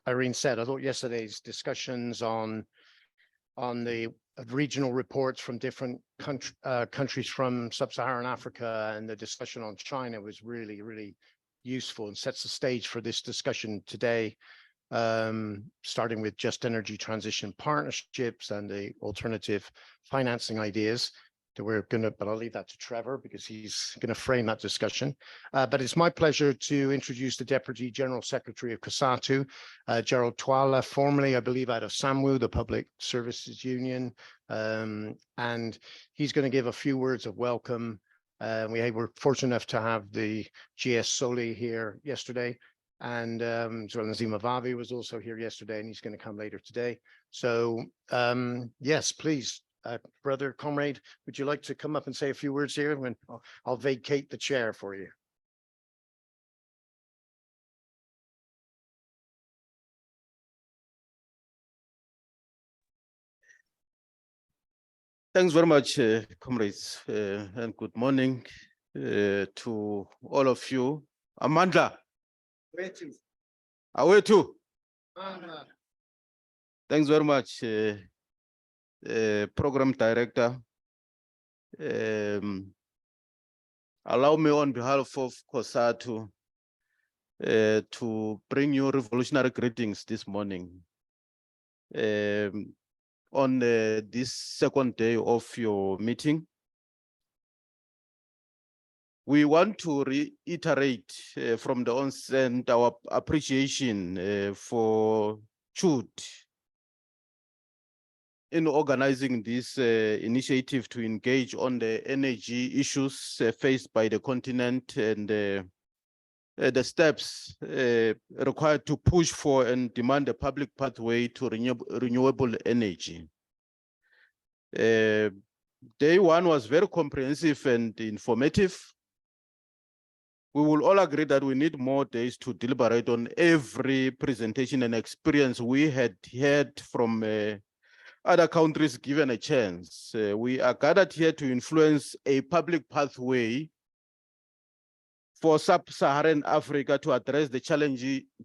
Irene said. I thought yesterday's discussions on the regional reports from different countries from sub-Saharan Africa and the discussion on China was really, really useful and sets the stage for this discussion today, starting with just energy transition partnerships and the alternative financing ideas that we're going to, but I'll leave that to Trevor because he's going to frame that discussion. But it's my pleasure to introduce the Deputy General Secretary of COSATU, Gerald Twala, formerly, I believe, out of SAMWU, the Public Services Union. And he's going to give a few words of welcome. We were fortunate enough to have the GS Soli here yesterday. And Nazima Vavi was also here yesterday, and he's going to come later today. So yes, please. Brother, comrade, would you like to come up and say a few words here? When I'll vacate the chair for you. Thanks very much, comrades, and good morning to all of you. Amanda. Where to? Away too. Amanda. Thanks very much, Program Director. Allow me on behalf of COSATU to bring you revolutionary greetings this morning on this second day of your meeting. We want to reiterate from the onset our appreciation for TUED in organizing this initiative to engage on the energy issues faced by the continent and the steps required to push for and demand a public pathway to renewable energy. Day one was very comprehensive and informative. We will all agree that we need more days to deliberate on every presentation and experience we had heard from other countries given a chance. We are gathered here to influence a public pathway for sub-Saharan Africa to address the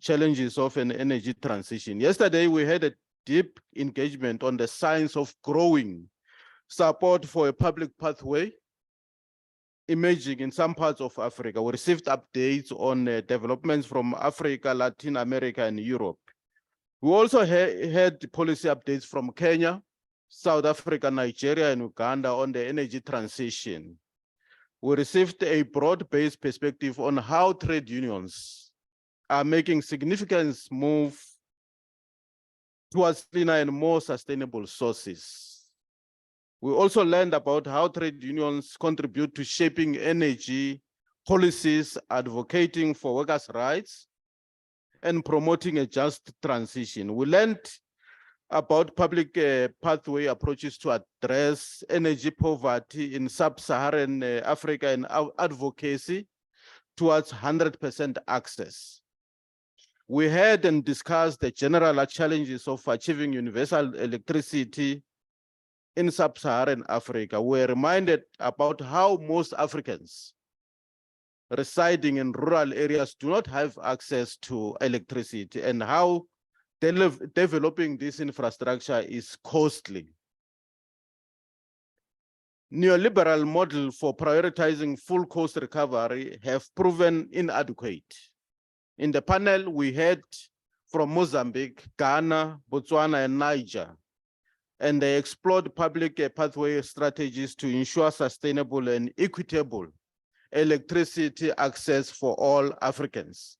challenges of an energy transition. Yesterday, we had a deep engagement on the science of growing support for a public pathway emerging in some parts of Africa. We received updates on developments from Africa, Latin America, and Europe. We also had policy updates from Kenya, South Africa, Nigeria, and Uganda on the energy transition. We received a broad-based perspective on how trade unions are making significant moves towards cleaner and more sustainable sources. We also learned about how trade unions contribute to shaping energy policies, advocating for workers' rights, and promoting a just transition. We learned about public pathway approaches to address energy poverty in sub-Saharan Africa and advocacy towards 100% access. We heard and discussed the general challenges of achieving universal electricity in sub-Saharan Africa. We're reminded about how most Africans residing in rural areas do not have access to electricity and how developing this infrastructure is costly. Neoliberal model for prioritizing full cost recovery have proven inadequate. In the panel, we heard from Mozambique, Ghana, Botswana, and Niger, and they explored public pathway strategies to ensure sustainable and equitable electricity access for all Africans,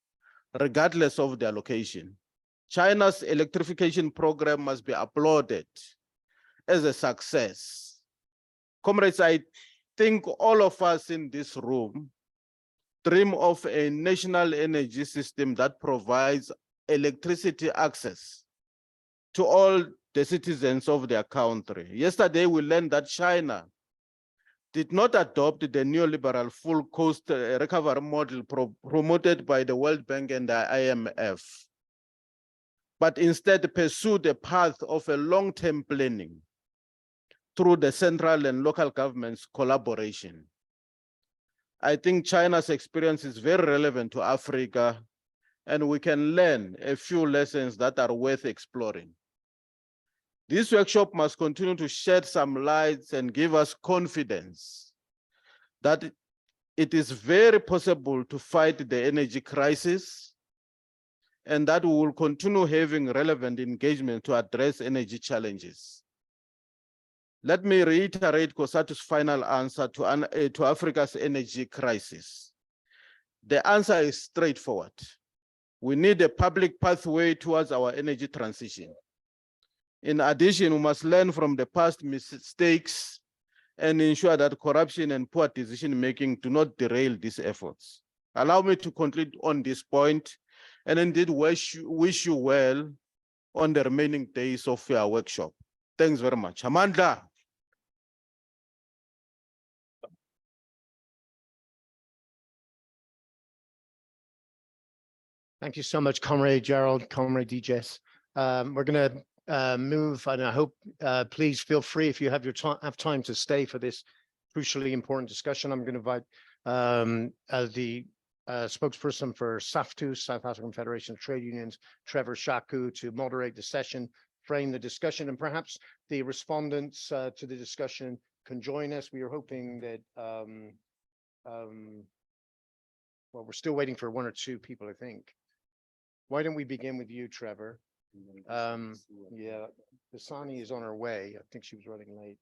regardless of their location. China's electrification program must be applauded as a success. Comrades, I think all of us in this room dream of a national energy system that provides electricity access to all the citizens of their country. Yesterday, we learned that China did not adopt the neoliberal full cost recovery model promoted by the World Bank and the IMF, but instead pursued a path of a long-term planning through the central and local governments' collaboration. I think China's experience is very relevant to Africa and we can learn a few lessons that are worth exploring. This workshop must continue to shed some lights and give us confidence that it is very possible to fight the energy crisis, and that we will continue having relevant engagement to address energy challenges. Let me reiterate COSATU's final answer to Africa's energy crisis. The answer is straightforward. We need a public pathway towards our energy transition. In addition, we must learn from the past mistakes and ensure that corruption and poor decision-making do not derail these efforts. Allow me to conclude on this point, and indeed wish you well on the remaining days of your workshop. Thanks very much. Amanda. Thank you so much, Comrade Gerald, Comrade DJs. We're going to move, and I hope, please feel free if you have time to stay for this crucially important discussion. I'm going to invite the spokesperson for SAFTU, South African Federation of Trade Unions, Trevor Shaku, to moderate the session, frame the discussion, and perhaps the respondents to the discussion can join us. We are hoping that, well, we're still waiting for one or two people, I think. Why don't we begin with you, Trevor? Yeah, Dasani is on her way. I think she was running late.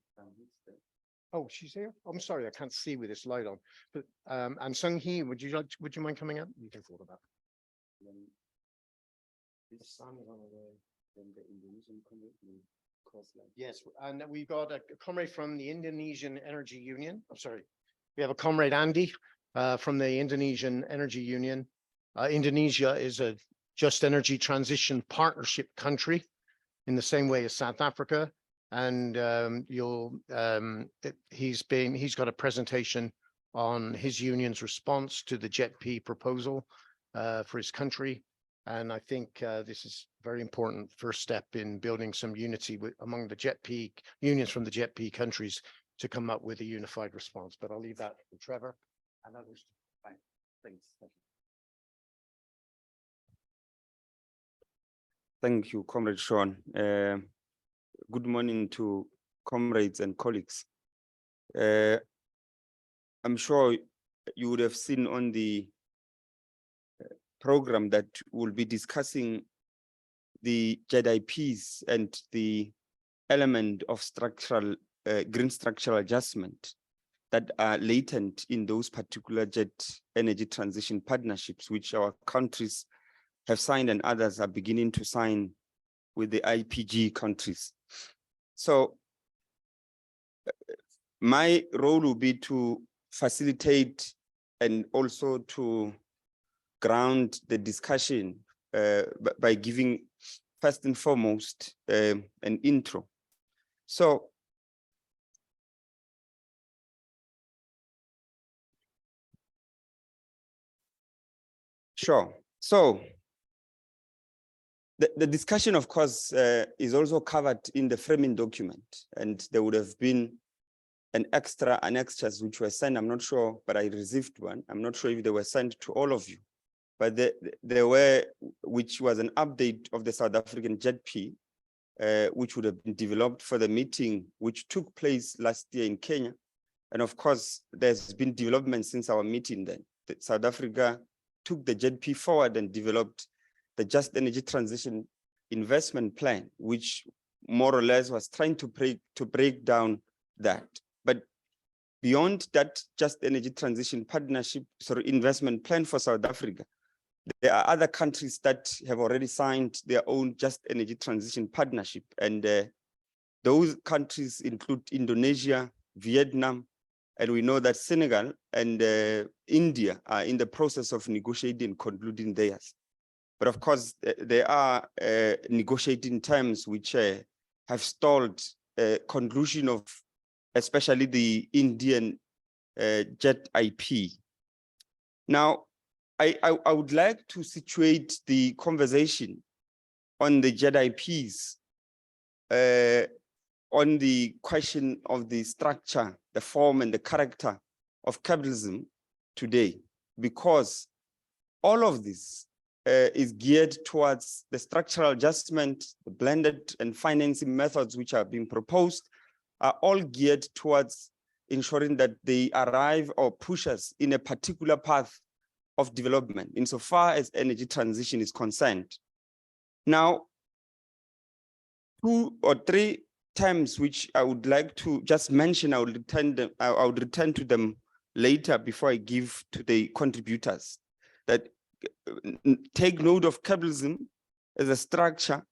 Oh, she's here? I'm sorry, I can't see with this light on. But and Sung Hee, would you mind coming up? You can thought about. Dasani is on her way. Then the Indonesian commitment. Yes, and we've got a comrade from the Indonesian Energy Union. I'm sorry, we have a comrade Andy from the Indonesian Energy Union. Indonesia is a just energy transition partnership country in the same way as South Africa. And he's got a presentation on his union's response to the JETP proposal for his country. And I think this is a very important first step in building some unity among the JETP unions from the JETP countries to come up with a unified response. But I'll leave that to Trevor and others. Fine. Thanks. Thank you, Comrade Sean. Good morning to comrades and colleagues. I'm sure you would have seen on the program that we'll be discussing the JETPs and the element of structural green structural adjustment that are latent in those particular energy transition partnerships, which our countries have signed and others are beginning to sign with the IPG countries. So my role will be to facilitate and also to ground the discussion by giving first and foremost an intro. So sure. So the discussion, of course, is also covered in the framing document, and there would have been an extra annexures which were sent. I'm not sure, but I received one. I'm not sure if they were sent to all of you, but there were, which was an update of the South African JETP, which would have been developed for the meeting which took place last year in Kenya. And of course, there's been development since our meeting then. South Africa took the JETP forward and developed the Just Energy Transition Investment Plan, which more or less was trying to break down that. But beyond that Just Energy Transition Partnership, investment plan for South Africa, there are other countries that have already signed their own Just Energy Transition Partnership. And those countries include Indonesia, Vietnam, and we know that Senegal and India are in the process of negotiating, concluding theirs. But of course, there are negotiating terms which have stalled conclusion of especially the Indian JETP. Now, I would like to situate the conversation on the JETPs on the question of the structure, the form and the character of capitalism today, because all of this is geared towards the structural adjustment, the blended and financing methods which are being proposed are all geared towards ensuring that they arrive or push us in a particular path of development insofar as energy transition is concerned. Now, 2 or 3 terms which I would like to just mention, I would return to them later before I give to the contributors. That take note of capitalism as a structure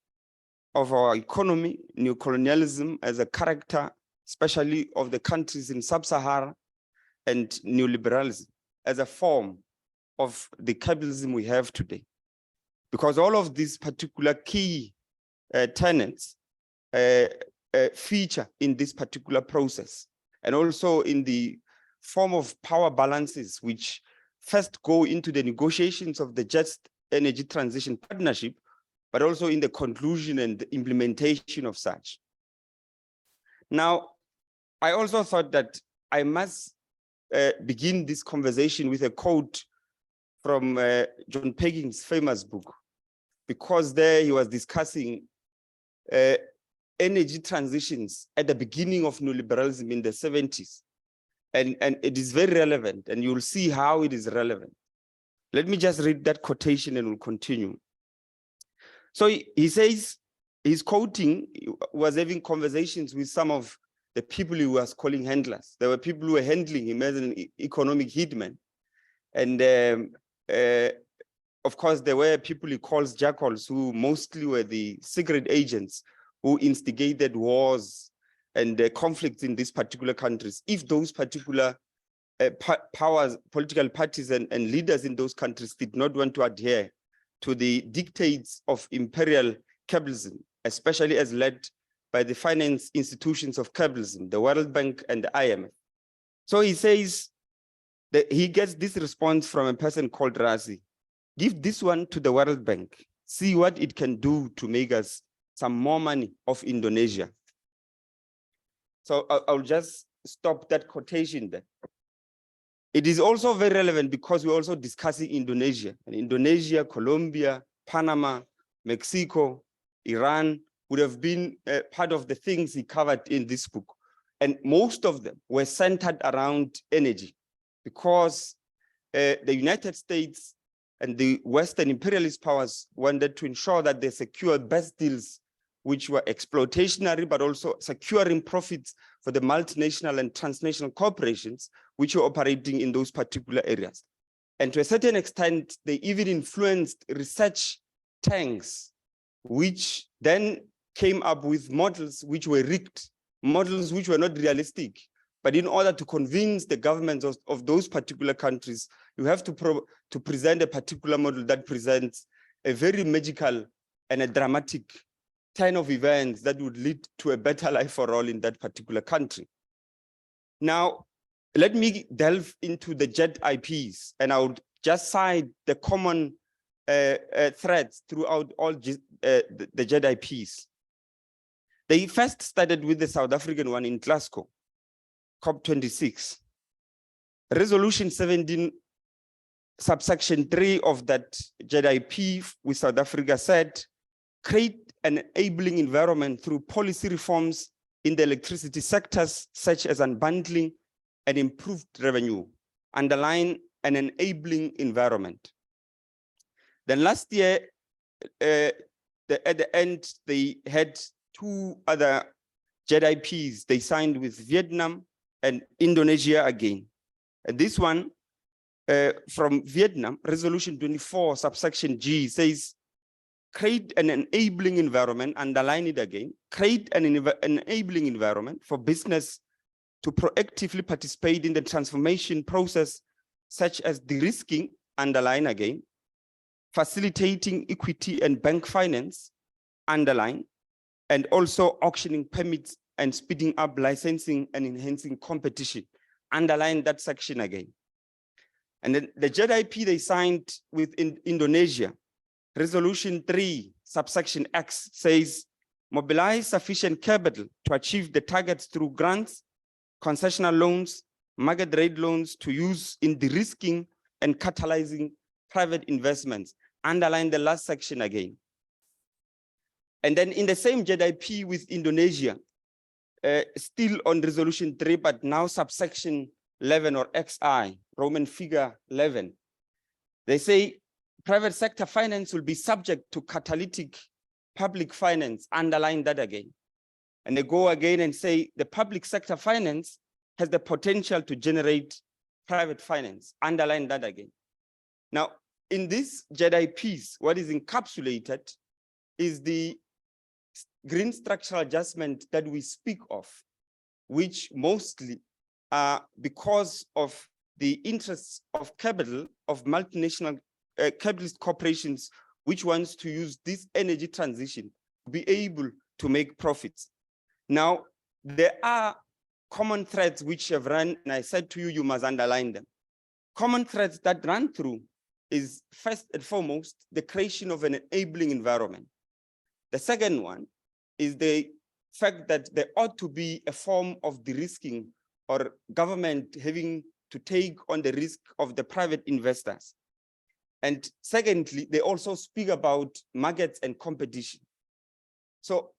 of our economy, neocolonialism as a character, especially of the countries in sub-Sahara, and neoliberalism as a form of the capitalism we have today. Because all of these particular key tenets feature in this particular process, and also in the form of power balances, which first go into the negotiations of the Just Energy Transition Partnership, but also in the conclusion and the implementation of such. Now, I also thought that I must begin this conversation with a quote from John Pegging's famous book, because there he was discussing energy transitions at the beginning of neoliberalism in the 70s. And it is very relevant, and you'll see how it is relevant. Let me just read that quotation and we'll continue. So he says, he's quoting, was having conversations with some of the people he was calling handlers. There were people who were handling him as an economic hitman. And of course, there were people he calls jackals, who mostly were the secret agents who instigated wars and conflicts in these particular countries. If those particular powers, political parties and leaders in those countries did not want to adhere to the dictates of imperial capitalism, especially as led by the finance institutions of capitalism, the World Bank and the IMF. So he says that he gets this response from a person called Razi. Give this one to the World Bank. See what it can do to make us some more money of Indonesia. So I'll just stop that quotation there. It is also very relevant because we're also discussing Indonesia. And Indonesia, Colombia, Panama, Mexico, Iran would have been part of the things he covered in this book. And most of them were centered around energy, because the United States and the Western imperialist powers wanted to ensure that they secured best deals, which were exploitationary, but also securing profits for the multinational and transnational corporations which were operating in those particular areas. And to a certain extent, they even influenced research tanks, which then came up with models which were rigged, models which were not realistic. But in order to convince the governments of those particular countries, you have to present a particular model that presents a very magical and a dramatic turn of events that would lead to a better life for all in that particular country. Now, let me delve into the JETPs, and I would just cite the common threads throughout all the JETPs. They first started with the South African one in Glasgow, COP26. Resolution 17, subsection 3 of that JETP with South Africa said, create an enabling environment through policy reforms in the electricity sectors, such as unbundling and improved revenue, underline an enabling environment. Then last year, at the end, they had 2 other JETPs they signed with Vietnam and Indonesia again. And this one from Vietnam, resolution 24, subsection G says, create an enabling environment, underline it again, create an enabling environment for business to proactively participate in the transformation process, such as de-risking, underline again, facilitating equity and bank finance, underline, and also auctioning permits and speeding up licensing and enhancing competition, underline that section again. And then the JETP they signed with Indonesia, resolution 3, subsection X says, mobilize sufficient capital to achieve the targets through grants, concessional loans, market rate loans to use in de-risking and catalyzing private investments. Underline the last section again. And then in the same JETP with Indonesia, still on resolution 3, but now subsection 11 or XI, Roman figure 11. They say private sector finance will be subject to catalytic public finance. Underline that again. And they go again and say the public sector finance has the potential to generate private finance. Underline that again. Now, in this JETPs, what is encapsulated is the green structural adjustment that we speak of, which mostly are because of the interests of capital of multinational capitalist corporations, which wants to use this energy transition to be able to make profits. Now, there are common threads which have run, and I said to you, you must underline them. Common threads that run through is first and foremost, the creation of an enabling environment. The second one is the fact that there ought to be a form of de-risking or government having to take on the risk of the private investors. And secondly, they also speak about markets and competition. So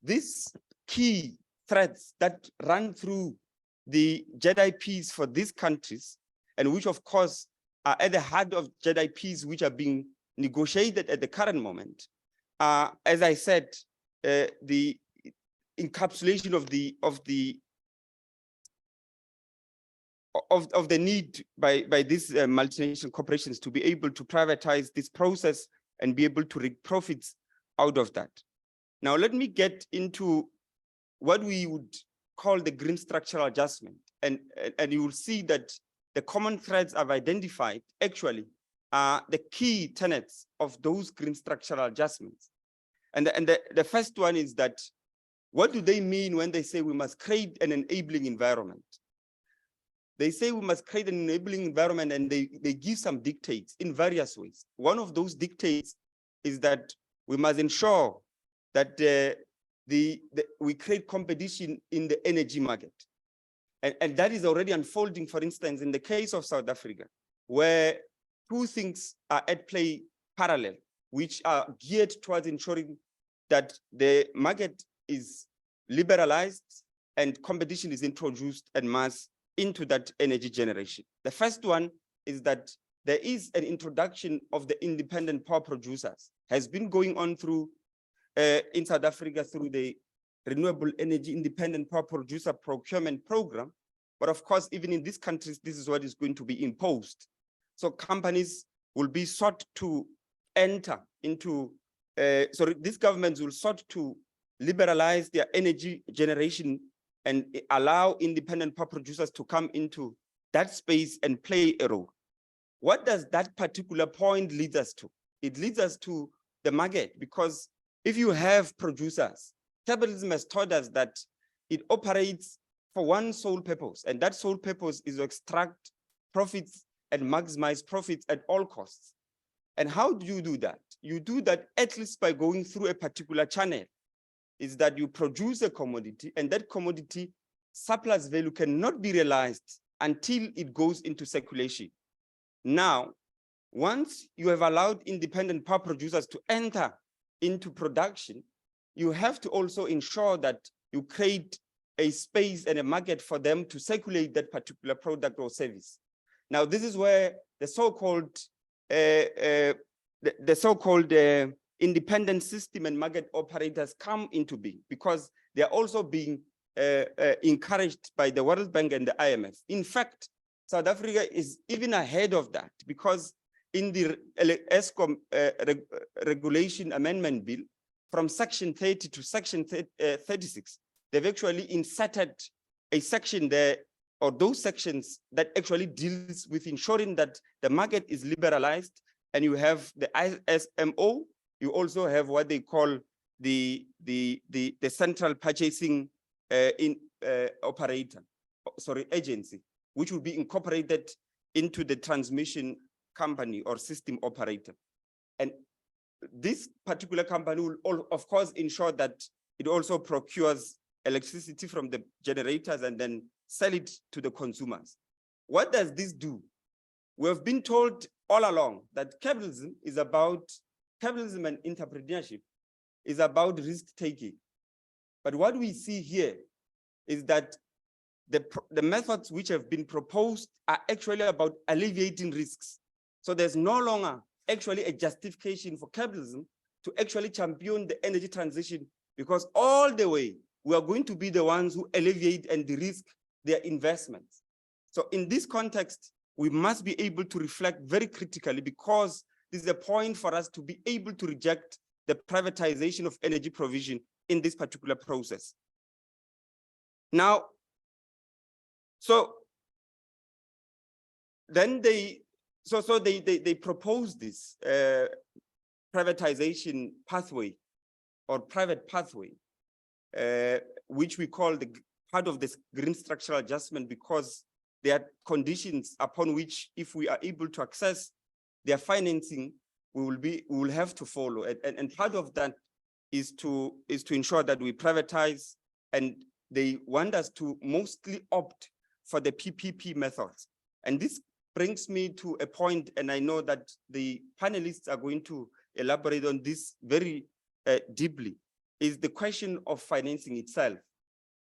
these key threads that run through the JETPs for these countries, and which of course are at the heart of JETPs which are being negotiated at the current moment, as I said, the encapsulation of the need by these multinational corporations to be able to privatize this process and be able to reap profits out of that. Now, let me get into what we would call the green structural adjustment. And you will see that the common threads I've identified actually are the key tenets of those green structural adjustments. And the first one is that, what do they mean when they say we must create an enabling environment? They say we must create an enabling environment, and they give some dictates in various ways. One of those dictates is that we must ensure that we create competition in the energy market. And that is already unfolding, for instance, in the case of South Africa, where two things are at play parallel, which are geared towards ensuring that the market is liberalized and competition is introduced en masse into that energy generation. The first one is that there is an introduction of the independent power producers, has been going on through in South Africa through the Renewable Energy Independent Power Producer Procurement Program. But of course, even in these countries, this is what is going to be imposed. So companies will be sought to enter into, these governments will sought to liberalize their energy generation and allow independent power producers to come into that space and play a role. What does that particular point lead us to? It leads us to the market, because if you have producers, capitalism has taught us that it operates for one sole purpose, and that sole purpose is to extract profits and maximize profits at all costs. And how do you do that? You do that at least by going through a particular channel. Is that you produce a commodity, and that commodity surplus value cannot be realized until it goes into circulation. Now, once you have allowed independent power producers to enter into production, you have to also ensure that you create a space and a market for them to circulate that particular product or service. Now, this is where the so-called independent system and market operators come into being, because they are also being encouraged by the World Bank and the IMF. In fact, South Africa is even ahead of that, because in the ESCOM regulation amendment bill, from section 30 to section 36, they've actually inserted a section there, or those sections that actually deals with ensuring that the market is liberalized, and you have the ISMO. You also have what they call the central purchasing agency, which will be incorporated into the transmission company or system operator. And this particular company will, of course, ensure that it also procures electricity from the generators and then sell it to the consumers. What does this do? We have been told all along that capitalism and entrepreneurship is about risk-taking. But what we see here is that the methods which have been proposed are actually about alleviating risks. So there's no longer actually a justification for capitalism to actually champion the energy transition, because all the way we are going to be the ones who alleviate and de-risk their investments. So in this context, we must be able to reflect very critically, because this is a point for us to be able to reject the privatization of energy provision in this particular process. Now, so then they proposed this privatization pathway or private pathway, which we call the part of this green structural adjustment, because there are conditions upon which, if we are able to access their financing, we will have to follow. And part of that is to ensure that we privatize, and they want us to mostly opt for the PPP methods. And this brings me to a point, and I know that the panelists are going to elaborate on this very deeply, is the question of financing itself.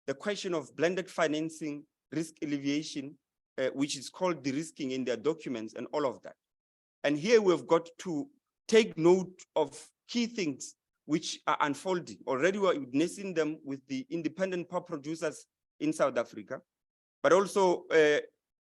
The question of blended financing, risk alleviation, which is called de-risking in their documents, and all of that. And here we've got to take note of key things which are unfolding. Already we're witnessing them with the independent power producers in South Africa. But also,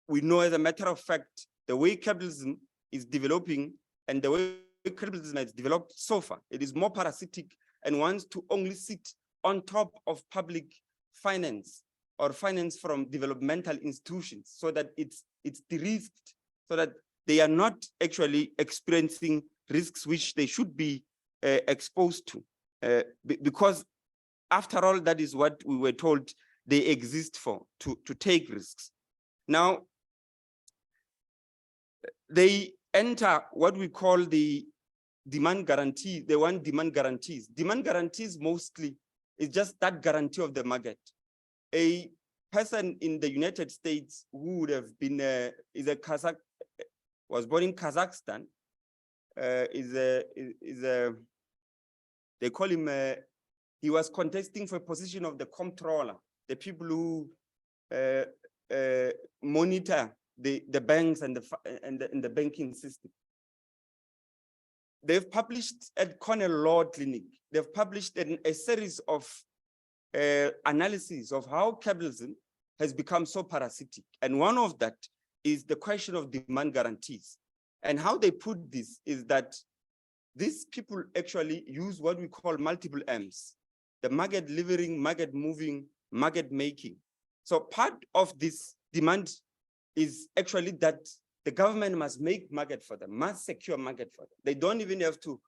we know, as a matter of fact, the way capitalism is developing and the way capitalism has developed so far, it is more parasitic and wants to only sit on top of public finance or finance from developmental institutions, so that it's de-risked, so that they are not actually experiencing risks which they should be exposed to. Because after all, that is what we were told they exist for, to take risks. Now, they enter what we call the demand guarantee. They want demand guarantees. Demand guarantees mostly is just that guarantee of the market. A person in the United States who would have been was born in Kazakhstan, they call him, he was contesting for a position of the comptroller, the people who monitor the banks and the banking system. They've published at Cornell Law Clinic, they've published a series of analyses of how capitalism has become so parasitic. And one of that is the question of demand guarantees. And how they put this is that these people actually use what we call multiple M's: the market delivering, market moving, market making. So part of this demand is actually that the government must make market for them, must secure market for them. They don't even have to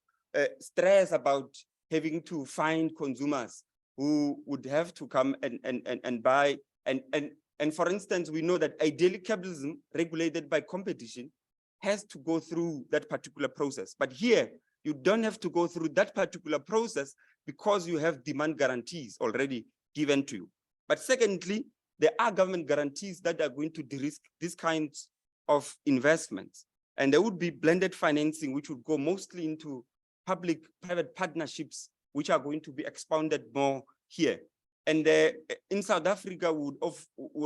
stress about having to find consumers who would have to come and buy. And for instance, we know that ideally capitalism regulated by competition has to go through that particular process. But here, you don't have to go through that particular process because you have demand guarantees already given to you. But secondly, there are government guarantees that are going to de-risk these kinds of investments. And there would be blended financing, which would go mostly into public-private partnerships, which are going to be expounded more here. And in South Africa, would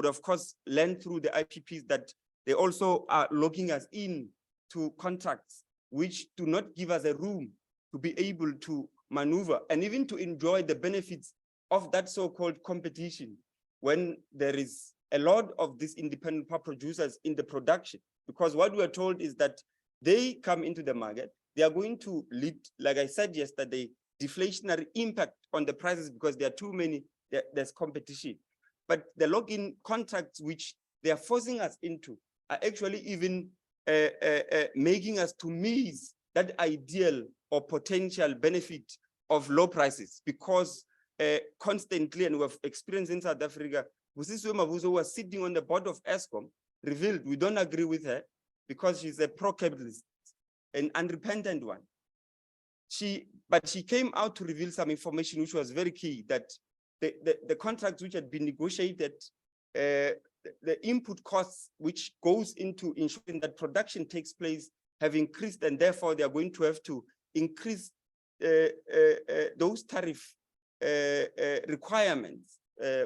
of course learn through the IPPs that they also are locking us in to contracts which do not give us a room to be able to maneuver and even to enjoy the benefits of that so-called competition when there is a lot of these independent power producers in the production. Because what we are told is that they come into the market, they are going to lead, like I said yesterday, deflationary impact on the prices because there are too many, there's competition. But the lock-in contracts which they are forcing us into are actually even making us to miss that ideal or potential benefit of low prices, because constantly, and we have experienced in South Africa, Busisiwe Mavuso, who was sitting on the board of ESCOM, revealed we don't agree with her because she's a pro-capitalist, an unrepentant one. But she came out to reveal some information which was very key, that the contracts which had been negotiated, the input costs which goes into ensuring that production takes place have increased, and therefore they are going to have to increase those tariff requirements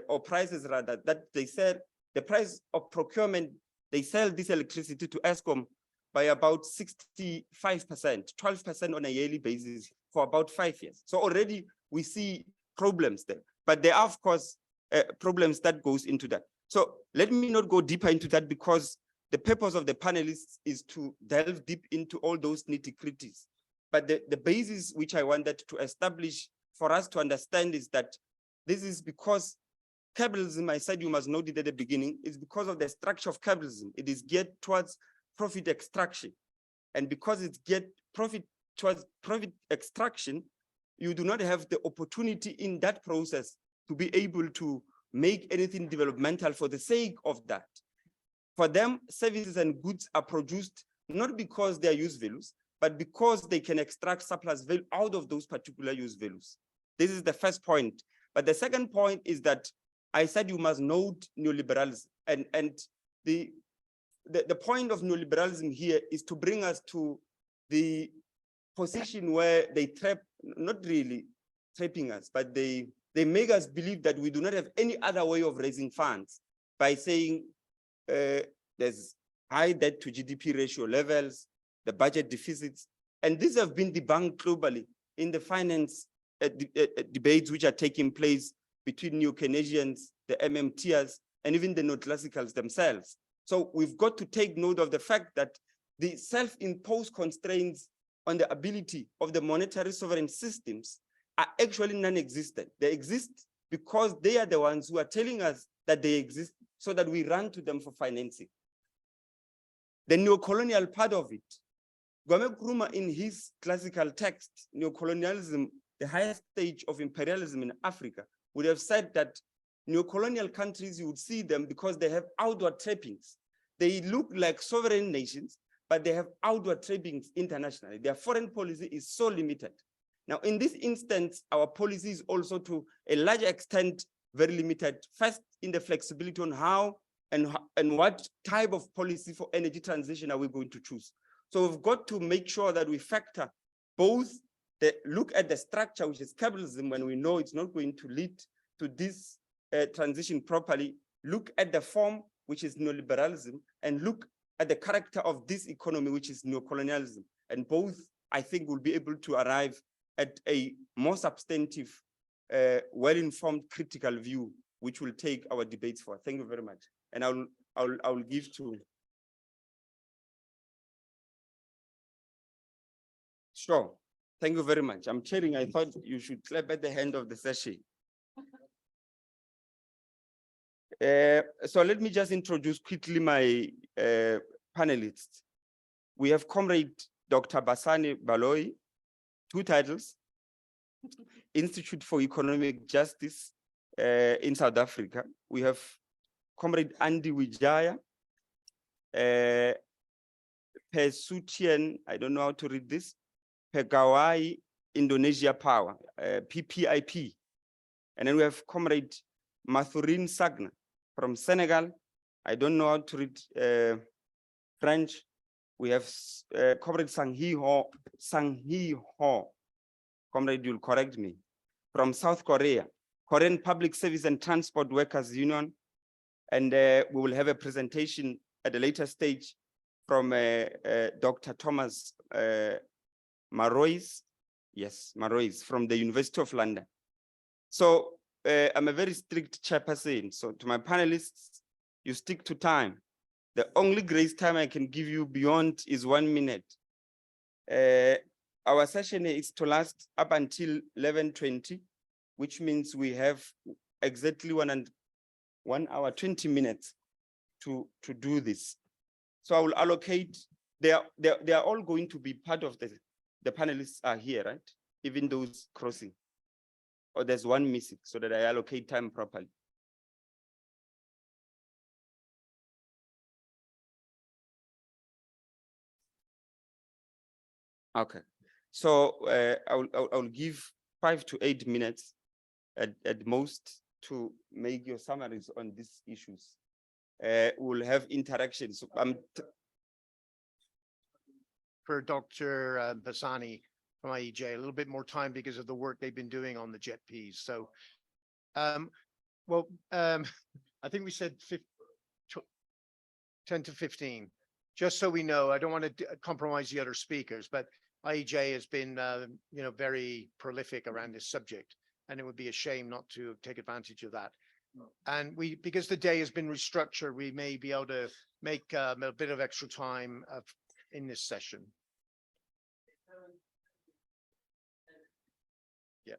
or prices rather, that they said the price of procurement, they sell this electricity to Eskom by about 65%, 12% on a yearly basis for about 5 years. So already we see problems there, but there are of course problems that goes into that. So let me not go deeper into that, because the purpose of the panelists is to delve deep into all those nitty-gritties. But the basis which I wanted to establish for us to understand is that this is because capitalism, I said you must note it at the beginning, is because of the structure of capitalism. It is geared towards profit extraction. And because it's geared towards profit extraction, you do not have the opportunity in that process to be able to make anything developmental for the sake of that. For them, services and goods are produced not because they are use values, but because they can extract surplus value out of those particular use values. This is the first point. But the second point is that I said you must note neoliberalism. And the point of neoliberalism here is to bring us to the position where they trap, not really trapping us, but they make us believe that we do not have any other way of raising funds by saying there's high debt to GDP ratio levels, the budget deficits, and these have been debunked globally in the finance debates which are taking place between neo-Keynesians, the MMTers, and even the neo-classicals themselves. So we've got to take note of the fact that the self-imposed constraints on the ability of the monetary sovereign systems are actually non-existent. They exist because they are the ones who are telling us that they exist, so that we run to them for financing. The neo-colonial part of it, Kwame Nkrumah in his classical text, Neocolonialism, the highest stage of imperialism in Africa, would have said that neo-colonial countries, you would see them because they have outward trappings. They look like sovereign nations, but they have outward trappings internationally. Their foreign policy is so limited. Now, in this instance, our policy is also to a large extent very limited. First, in the flexibility on how and what type of policy for energy transition are we going to choose. So we've got to make sure that we factor both the look at the structure, which is capitalism, when we know it's not going to lead to this transition properly, look at the form, which is neoliberalism, and look at the character of this economy, which is neocolonialism. And both, I think, will be able to arrive at a more substantive, well-informed critical view, which will take our debates forward. Thank you very much. And I'll give to. Sure. Thank you very much. I'm chairing. I thought you should clap at the end of the session. So let me just introduce quickly my panelists. We have Comrade Dr. Basane Baloyi, 2 titles, Institute for Economic Justice in South Africa. We have Comrade Andy Wijaya, Pesutian, I don't know how to read this, Pegawai Indonesia Power, PPIP. And then we have Comrade Mathurin Sagna from Senegal. I don't know how to read French. We have Comrade Sang-hee Ho, Comrade, you'll correct me, from South Korea, Korean Public Service and Transport Workers Union. And we will have a presentation at a later stage from Dr. Thomas Marois, yes, Marois, from the University of London. So I'm a very strict chairperson. So to my panelists, you stick to time. The only grace time I can give you beyond is 1 minute. Our session is to last up until 11:20, which means we have exactly 1 hour, 20 minutes to do this. So I will allocate, they are all going to be part of the panelists are here, right? Even those crossing. Or there's one missing, so that I allocate time properly. Okay, so I'll give 5 to 8 minutes at most to make your summaries on these issues. We'll have interactions. for Dr. Bassani from IEJ, a little bit more time because of the work they've been doing on the JETPs. So, I think we said 10 to 15, just so we know. I don't want to compromise the other speakers, but IEJ has been, very prolific around this subject, and it would be a shame not to take advantage of that. And because the day has been restructured, we may be able to make a bit of extra time in this session. Yeah.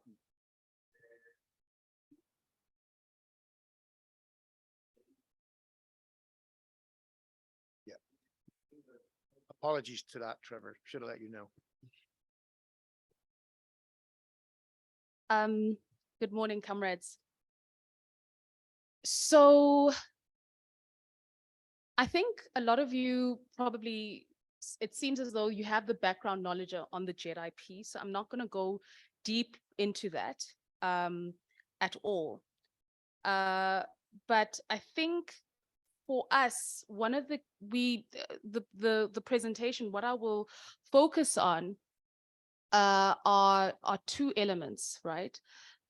Yeah. Apologies to that, Trevor. Should have let you know. Good morning, comrades. So I think a lot of you probably, it seems as though you have the background knowledge on the JETP, so I'm not going to go deep into that at all. But I think for us, one of the presentation, what I will focus on are two elements, right?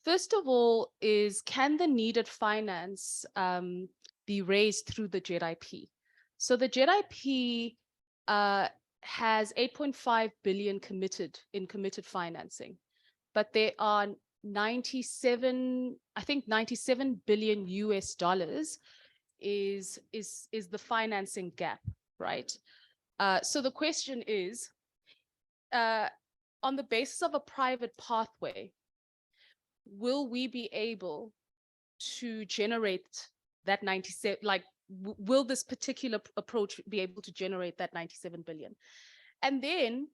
First of all is, can the needed finance be raised through the JETP? So the JETP has 8.5 billion committed financing, but there are 97 billion US dollars is the financing gap, right? So the question is, on the basis of a private pathway, will we be able to generate that 97, will this particular approach be able to generate that 97 billion? And then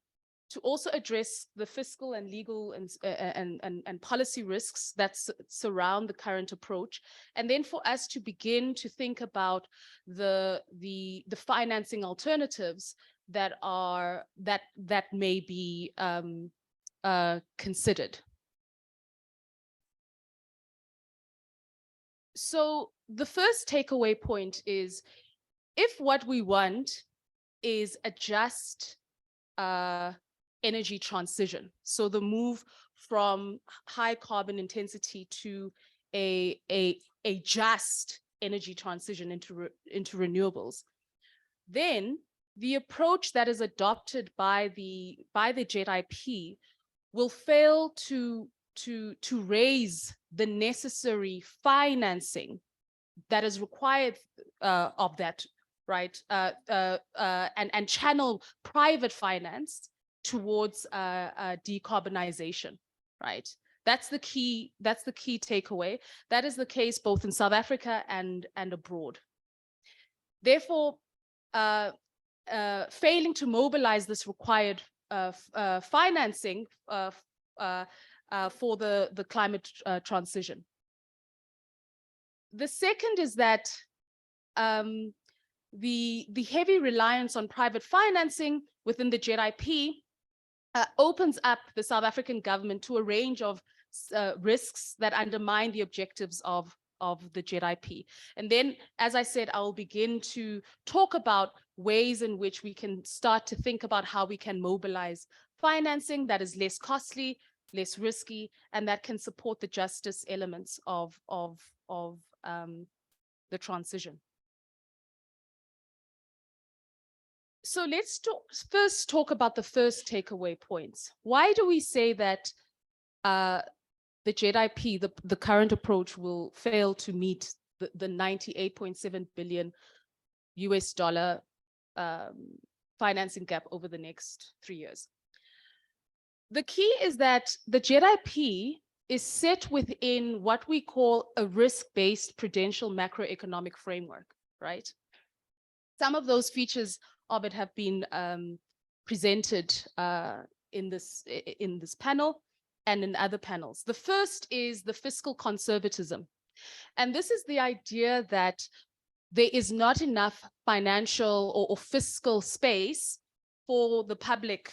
to also address the fiscal and legal and policy risks that surround the current approach. And then for us to begin to think about the financing alternatives that may be considered. So the first takeaway point is, if what we want is a just energy transition, so the move from high carbon intensity to a just energy transition into renewables, then the approach that is adopted by the JETP will fail to raise the necessary financing that is required of that, right? And channel private finance towards decarbonization, right? That's the key takeaway. That is the case both in South Africa and abroad. Therefore, failing to mobilize this required financing for the climate transition. The second is that the heavy reliance on private financing within the JETP opens up the South African government to a range of risks that undermine the objectives of the JETP. And then, as I said, I will begin to talk about ways in which we can start to think about how we can mobilize financing that is less costly, less risky, and that can support the justice elements of the transition. So let's first talk about the first takeaway points. Why do we say that the JETP, the current approach, will fail to meet the 98.7 billion US dollar financing gap over the next 3 years? The key is that the JETP is set within what we call a risk-based prudential macroeconomic framework, right? Some of those features of it have been presented in this panel and in other panels. The first is the fiscal conservatism. And this is the idea that there is not enough financial or fiscal space for the public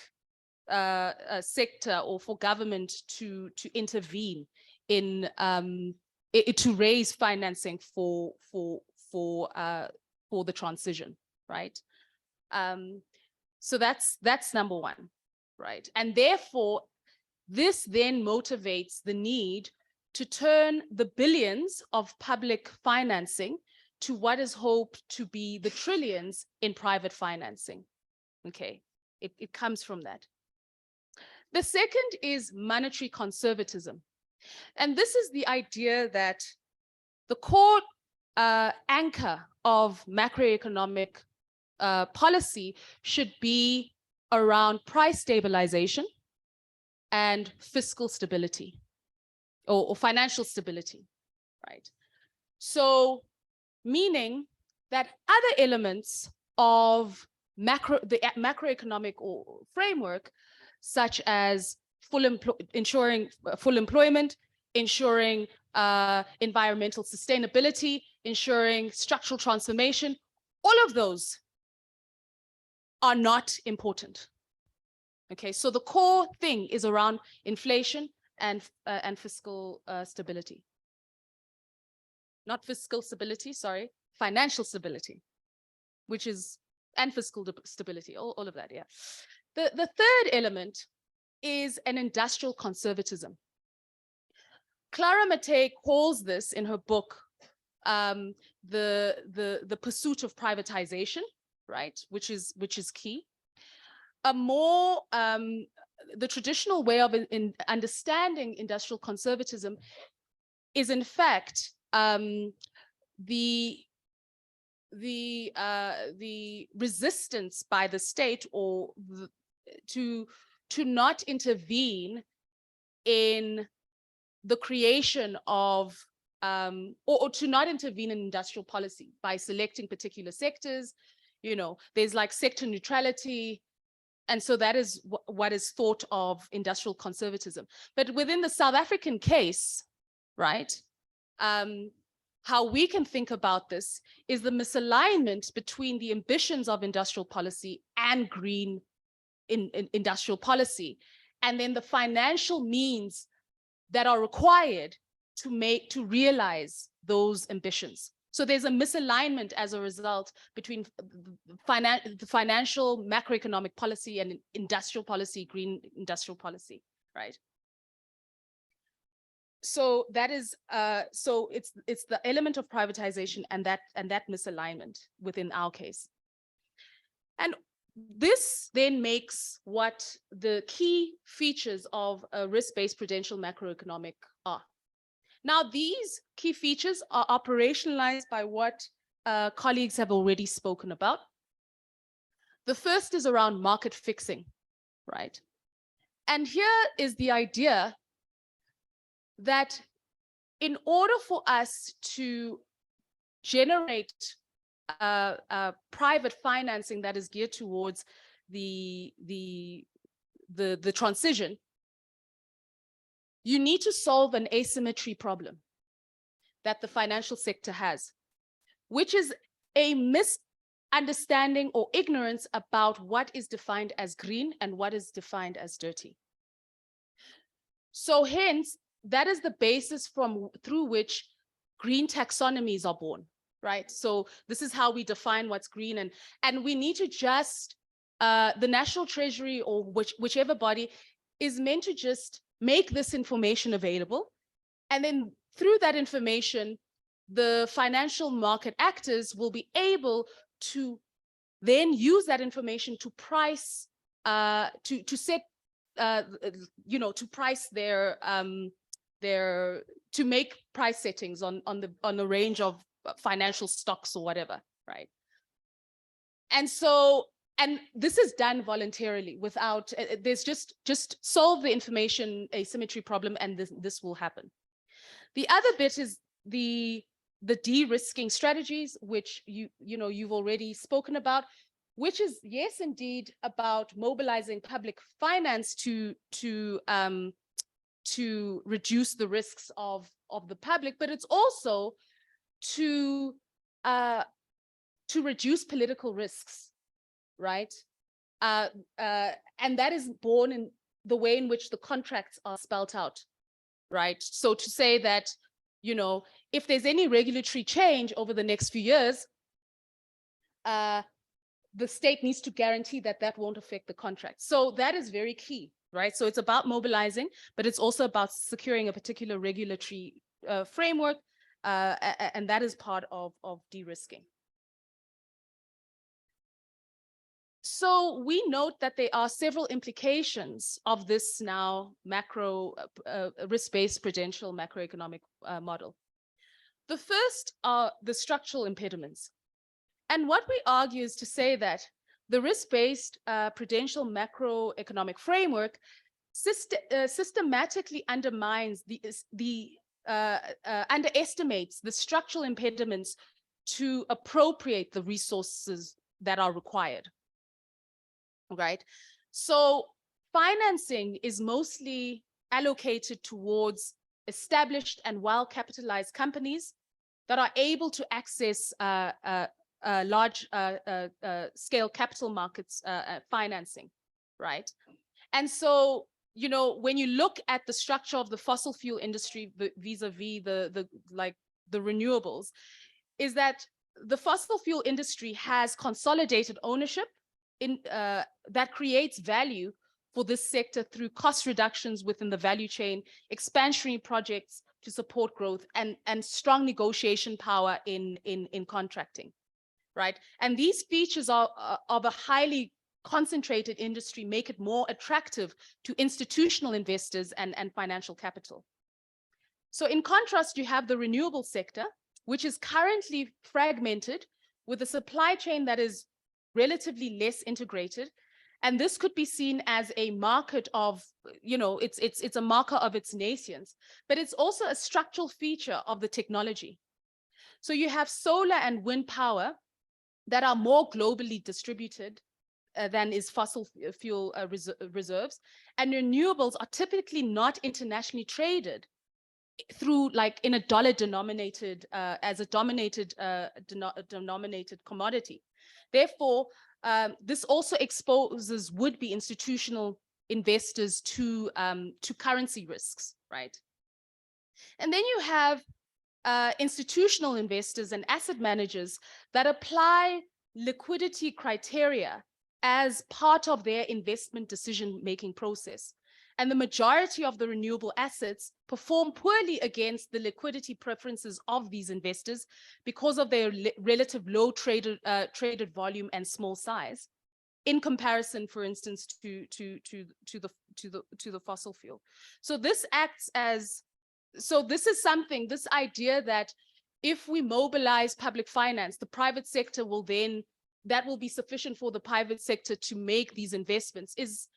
sector or for government to intervene in to raise financing for the transition, right? So that's number one, right? And therefore, this then motivates the need to turn the billions of public financing to what is hoped to be the trillions in private financing. Okay, it comes from that. The second is monetary conservatism. And this is the idea that the core anchor of macroeconomic policy should be around price stabilization and fiscal stability or financial stability, right? So meaning that other elements of the macroeconomic framework, such as ensuring full employment, ensuring environmental sustainability, ensuring structural transformation, all of those are not important. Okay, so the core thing is around inflation and fiscal stability. Not fiscal stability, sorry, financial stability, which is, and fiscal stability, all of that, yeah. The third element is an industrial conservatism. Clara Matei calls this in her book the pursuit of privatization, right? Which is key. A more the traditional way of understanding industrial conservatism is in fact the resistance by the state or to not intervene in the creation of or to not intervene in industrial policy by selecting particular sectors. You know, there's like sector neutrality. And so that is what is thought of industrial conservatism. But within the South African case, right, how we can think about this is the misalignment between the ambitions of industrial policy and green industrial policy, and then the financial means that are required to realize those ambitions. So there's a misalignment as a result between the financial macroeconomic policy and industrial policy, green industrial policy, right? So that is so it's the element of privatization and that misalignment within our case. And this then makes what the key features of a risk-based prudential macroeconomic are. Now, these key features are operationalized by what colleagues have already spoken about. The first is around market fixing, right? And here is the idea that in order for us to generate private financing that is geared towards the transition, you need to solve an asymmetry problem that the financial sector has, which is a misunderstanding or ignorance about what is defined as green and what is defined as dirty. So hence, that is the basis through which green taxonomies are born, right? So this is how we define what's green, and we need to just, the National Treasury or whichever body is meant to just make this information available. And then through that information, the financial market actors will be able to then use that information to price, to set, you know, to price to make price settings on a range of financial stocks or whatever, right? And so, and this is done voluntarily without, there's just solve the information asymmetry problem and this will happen. The other bit is the de-risking strategies, which you've already spoken about, which is, yes, indeed, about mobilizing public finance to reduce the risks of the public, but it's also to reduce political risks, right? And that is born in the way in which the contracts are spelled out, right? So to say that, you know, if there's any regulatory change over the next few years, the state needs to guarantee that that won't affect the contract. So that is very key, right? So it's about mobilizing, but it's also about securing a particular regulatory framework, and that is part of de-risking. So we note that there are several implications of this now macro risk-based prudential macroeconomic model. The first are the structural impediments. And what we argue is to say that the risk-based prudential macroeconomic framework systematically undermines underestimates the structural impediments to appropriate the resources that are required. Right? So financing is mostly allocated towards established and well-capitalized companies that are able to access large scale capital markets financing, right? And so, you know, when you look at the structure of the fossil fuel industry vis-a-vis the renewables, is that the fossil fuel industry has consolidated ownership in that creates value for this sector through cost reductions within the value chain, expansionary projects to support growth, and strong negotiation power in contracting, right? And these features of a highly concentrated industry make it more attractive to institutional investors and financial capital. So in contrast, you have the renewable sector, which is currently fragmented with a supply chain that is relatively less integrated. And this could be seen as a market of, you know, it's a marker of its nascence, but it's also a structural feature of the technology. So you have solar and wind power that are more globally distributed than is fossil fuel reserves, and renewables are typically not internationally traded through like in a dollar denominated as a denominated commodity. Therefore, this also exposes would-be institutional investors to currency risks, right? And then you have institutional investors and asset managers that apply liquidity criteria as part of their investment decision-making process. And the majority of the renewable assets perform poorly against the liquidity preferences of these investors because of their relative low traded volume and small size, in comparison, for instance, to the fossil fuel. So this acts as, so this is something, this idea that if we mobilize public finance, the private sector will then, that will be sufficient for the private sector to make these investments is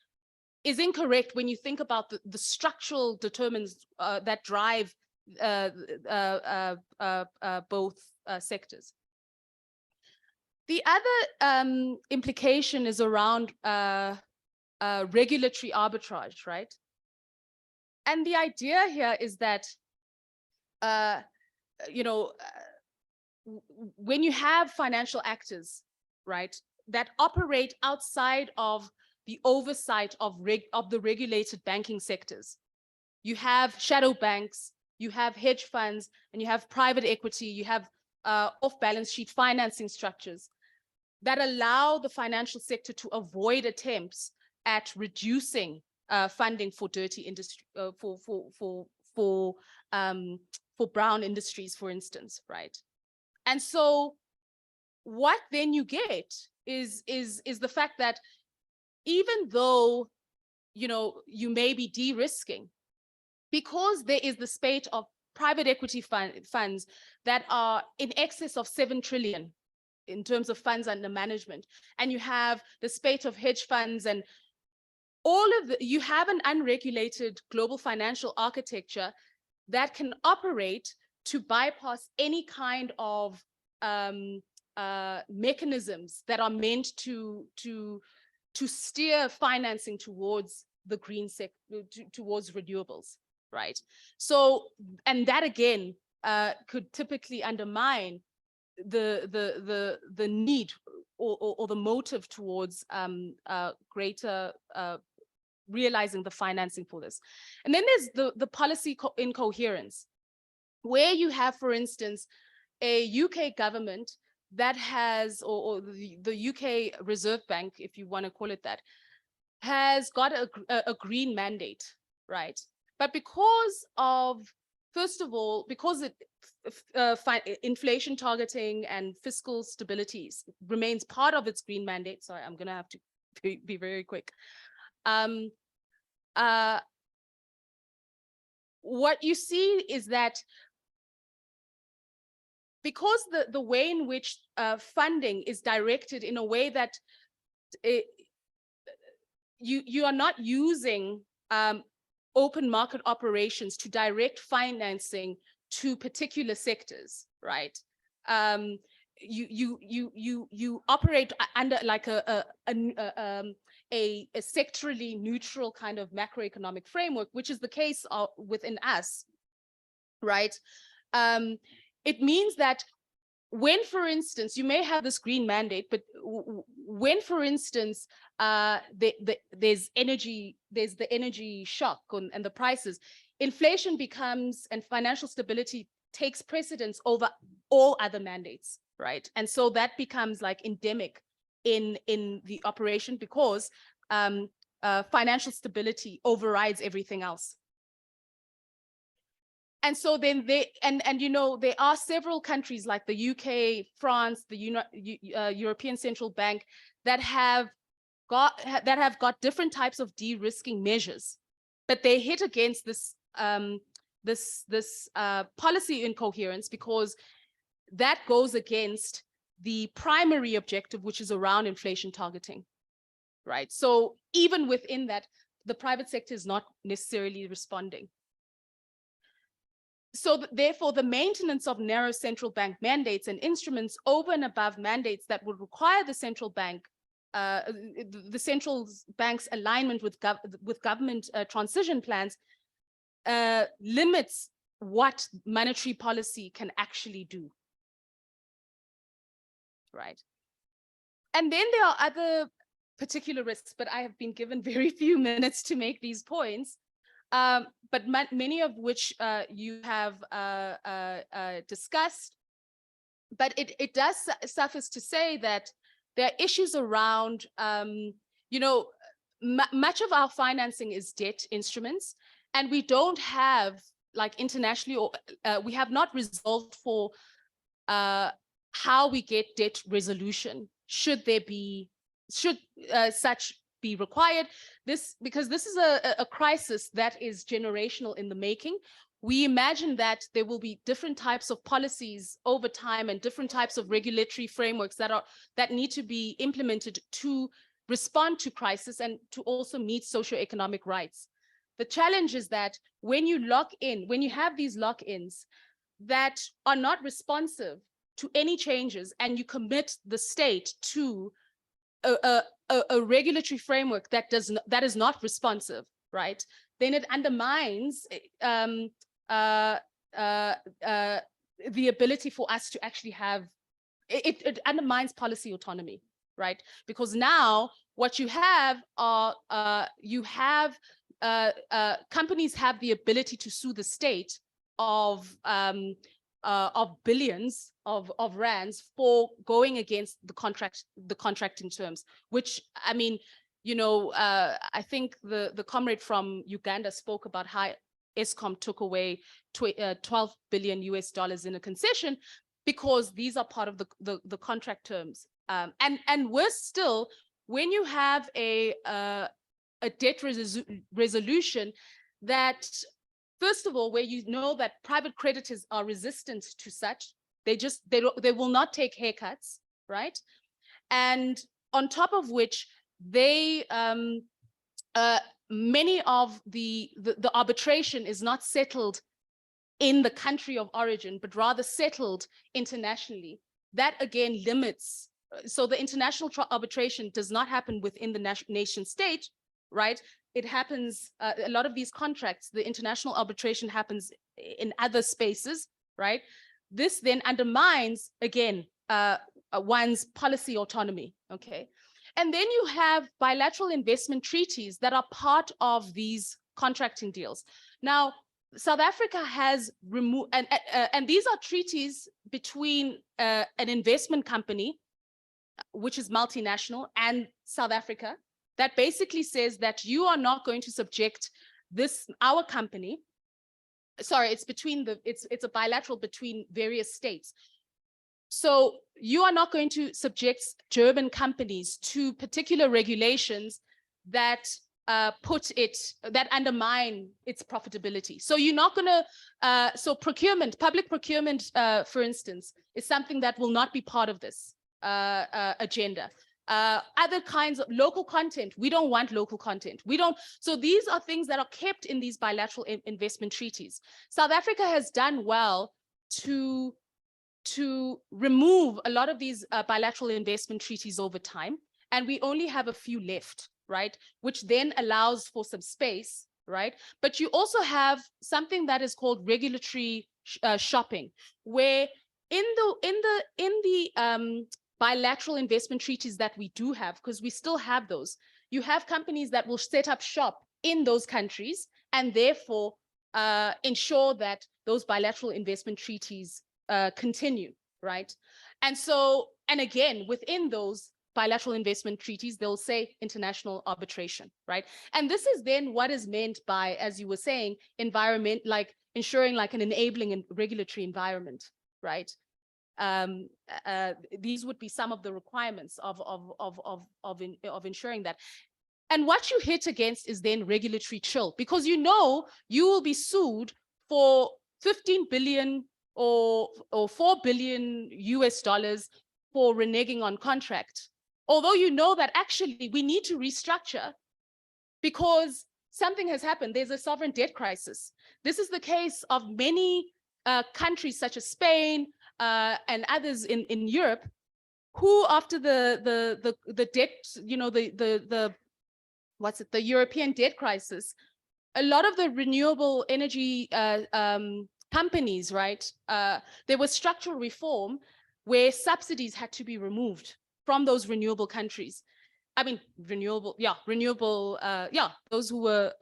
incorrect when you think about the structural determinants that drive both sectors. The other implication is around regulatory arbitrage, right? And the idea here is that, you know, when you have financial actors, right, that operate outside of the oversight of the regulated banking sectors. You have shadow banks, you have hedge funds, and you have private equity, you have off-balance sheet financing structures that allow the financial sector to avoid attempts at reducing funding for dirty industry, for brown industries, for instance, right? And so what then you get is the fact that even though, you know, you may be de-risking, because there is the spate of private equity funds that are in excess of 7 trillion in terms of funds under management, and you have the spate of hedge funds and all of the, you have an unregulated global financial architecture that can operate to bypass any kind of mechanisms that are meant to steer financing towards the green sector, towards renewables, right? So, and that again could typically undermine the need or the motive towards greater realizing the financing for this. And then there's the policy incoherence, where you have, for instance, a UK government that has, or the UK Reserve Bank, if you want to call it that, has got a green mandate, right? But because of, first of all, because inflation targeting and fiscal stability remains part of its green mandate. Sorry, I'm going to have to be very quick. What you see is that because the way in which funding is directed in a way that you are not using open market operations to direct financing to particular sectors, right? You operate under like a sectorally neutral kind of macroeconomic framework, which is the case within us, right? It means that when, for instance, you may have this green mandate, but when, for instance, there's the energy shock and the prices, inflation becomes, and financial stability takes precedence over all other mandates, right? And so that becomes like endemic in the operation because financial stability overrides everything else. And so then you know, there are several countries like the UK, France, the European Central Bank that have got different types of de-risking measures, but they hit against this policy incoherence because that goes against the primary objective, which is around inflation targeting, right? So even within that, the private sector is not necessarily responding. So therefore, the maintenance of narrow central bank mandates and instruments over and above mandates that would require the central bank, the central bank's alignment with government transition plans, limits what monetary policy can actually do, right? And then there are other particular risks, but I have been given very few minutes to make these points. But many of which you have discussed. But it does suffice to say that there are issues around, you know, much of our financing is debt instruments, and we don't have, like internationally, or we have not resolved for how we get debt resolution. Should such be required? Because this is a crisis that is generational in the making. We imagine that there will be different types of policies over time and different types of regulatory frameworks that need to be implemented to respond to crisis and to also meet socioeconomic rights. The challenge is that when you have these lock-ins that are not responsive to any changes, and you commit the state to a regulatory framework that is not responsive, right? Then it undermines the ability for us to actually have it undermines policy autonomy, right? Because now what you have are companies have the ability to sue the state of billions of rands for going against the contracting terms, which, I mean, you know, I think the comrade from Uganda spoke about how ESCOM took away $12 billion in a concession because these are part of the contract terms. And worse still, when you have a debt resolution that, first of all, where you know that private creditors are resistant to such, they will not take haircuts, right? And on top of which, many of the arbitration is not settled in the country of origin, but rather settled internationally. That again limits. So the international arbitration does not happen within the nation state, right? It happens, a lot of these contracts, the international arbitration happens in other spaces, right? This then undermines, again, one's policy autonomy, okay? And then you have bilateral investment treaties that are part of these contracting deals. Now, South Africa has removed, and these are treaties between an investment company, which is multinational, and South Africa, that basically says that you are not going to subject our company. Sorry, it's a bilateral between various states. So you are not going to subject German companies to particular regulations that that undermine its profitability. So you're not going to, so public procurement, for instance, is something that will not be part of this agenda. Other kinds of local content, we don't want local content. So these are things that are kept in these bilateral investment treaties. South Africa has done well to remove a lot of these bilateral investment treaties over time, and we only have a few left, right? Which then allows for some space, right? But you also have something that is called regulatory shopping, where in the bilateral investment treaties that we do have, because we still have those, you have companies that will set up shop in those countries and therefore ensure that those bilateral investment treaties continue, right? And so, and again, within those bilateral investment treaties, they'll say international arbitration, right? And this is then what is meant by, as you were saying, environment, like ensuring like an enabling and regulatory environment, right? These would be some of the requirements of ensuring that. And what you hit against is then regulatory chill, because you know you will be sued for 15 billion or $4 billion US for reneging on contract. Although you know that actually we need to restructure because something has happened. There's a sovereign debt crisis. This is the case of many countries such as Spain and others in Europe, who after the debt, you know, the European debt crisis, a lot of the renewable energy companies, right? There was structural reform where subsidies had to be removed from those renewable countries. I mean, those who were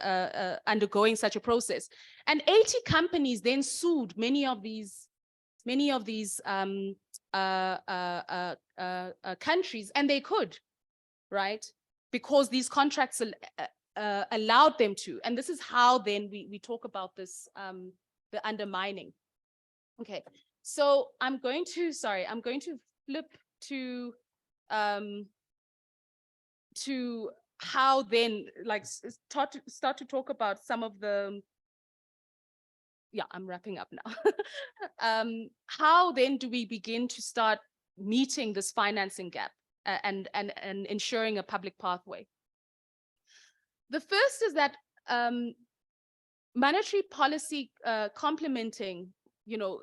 undergoing such a process. And 80 companies then sued many of these countries, and they could, right? Because these contracts allowed them to. And this is how then we talk about this, the undermining. Okay, so I'm going to flip to how then like start to talk about some of the, I'm wrapping up now. How then do we begin to start meeting this financing gap and ensuring a public pathway? The first is that monetary policy complementing, you know,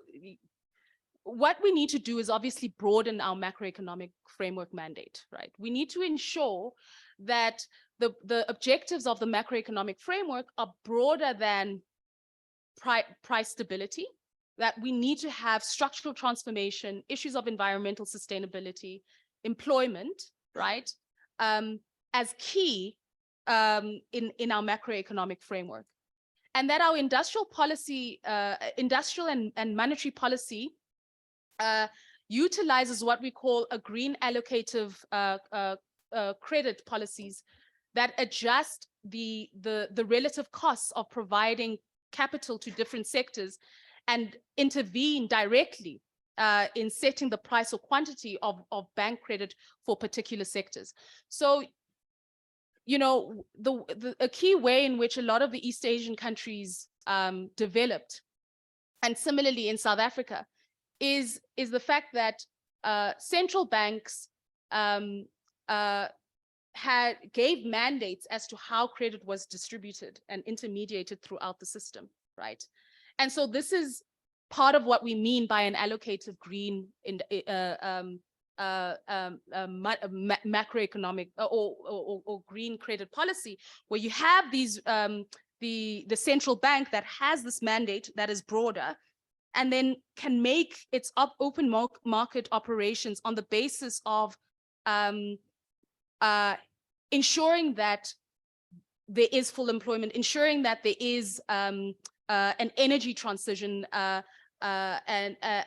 what we need to do is obviously broaden our macroeconomic framework mandate, right? We need to ensure that the objectives of the macroeconomic framework are broader than price stability, that we need to have structural transformation, issues of environmental sustainability, employment, right, as key in our macroeconomic framework. And that our industrial policy, industrial and monetary policy utilizes what we call a green allocative credit policies that adjust the relative costs of providing capital to different sectors and intervene directly in setting the price or quantity of bank credit for particular sectors. So, you know, a key way in which a lot of the East Asian countries developed, and similarly in South Africa, is the fact that central banks gave mandates as to how credit was distributed and intermediated throughout the system, right? And so this is part of what we mean by an allocated green macroeconomic or green credit policy, where you have these the central bank that has this mandate that is broader, and then can make its open market operations on the basis of ensuring that there is full employment, ensuring that there is an energy transition, there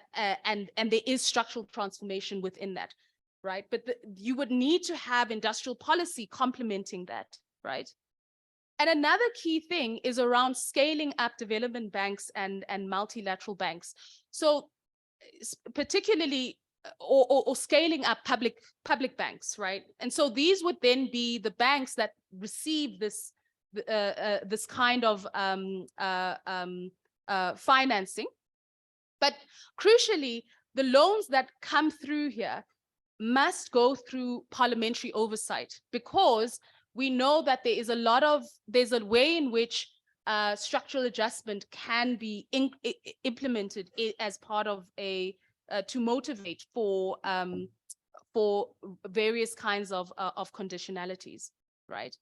is structural transformation within that, right? But you would need to have industrial policy complementing that, right? And another key thing is around scaling up development banks and multilateral banks. So particularly, or scaling up public banks, right? And so these would then be the banks that receive this this kind of financing. But crucially, the loans that come through here must go through parliamentary oversight, because we know that there's a way in which structural adjustment can be implemented as part of to motivate for various kinds of conditionalities, right?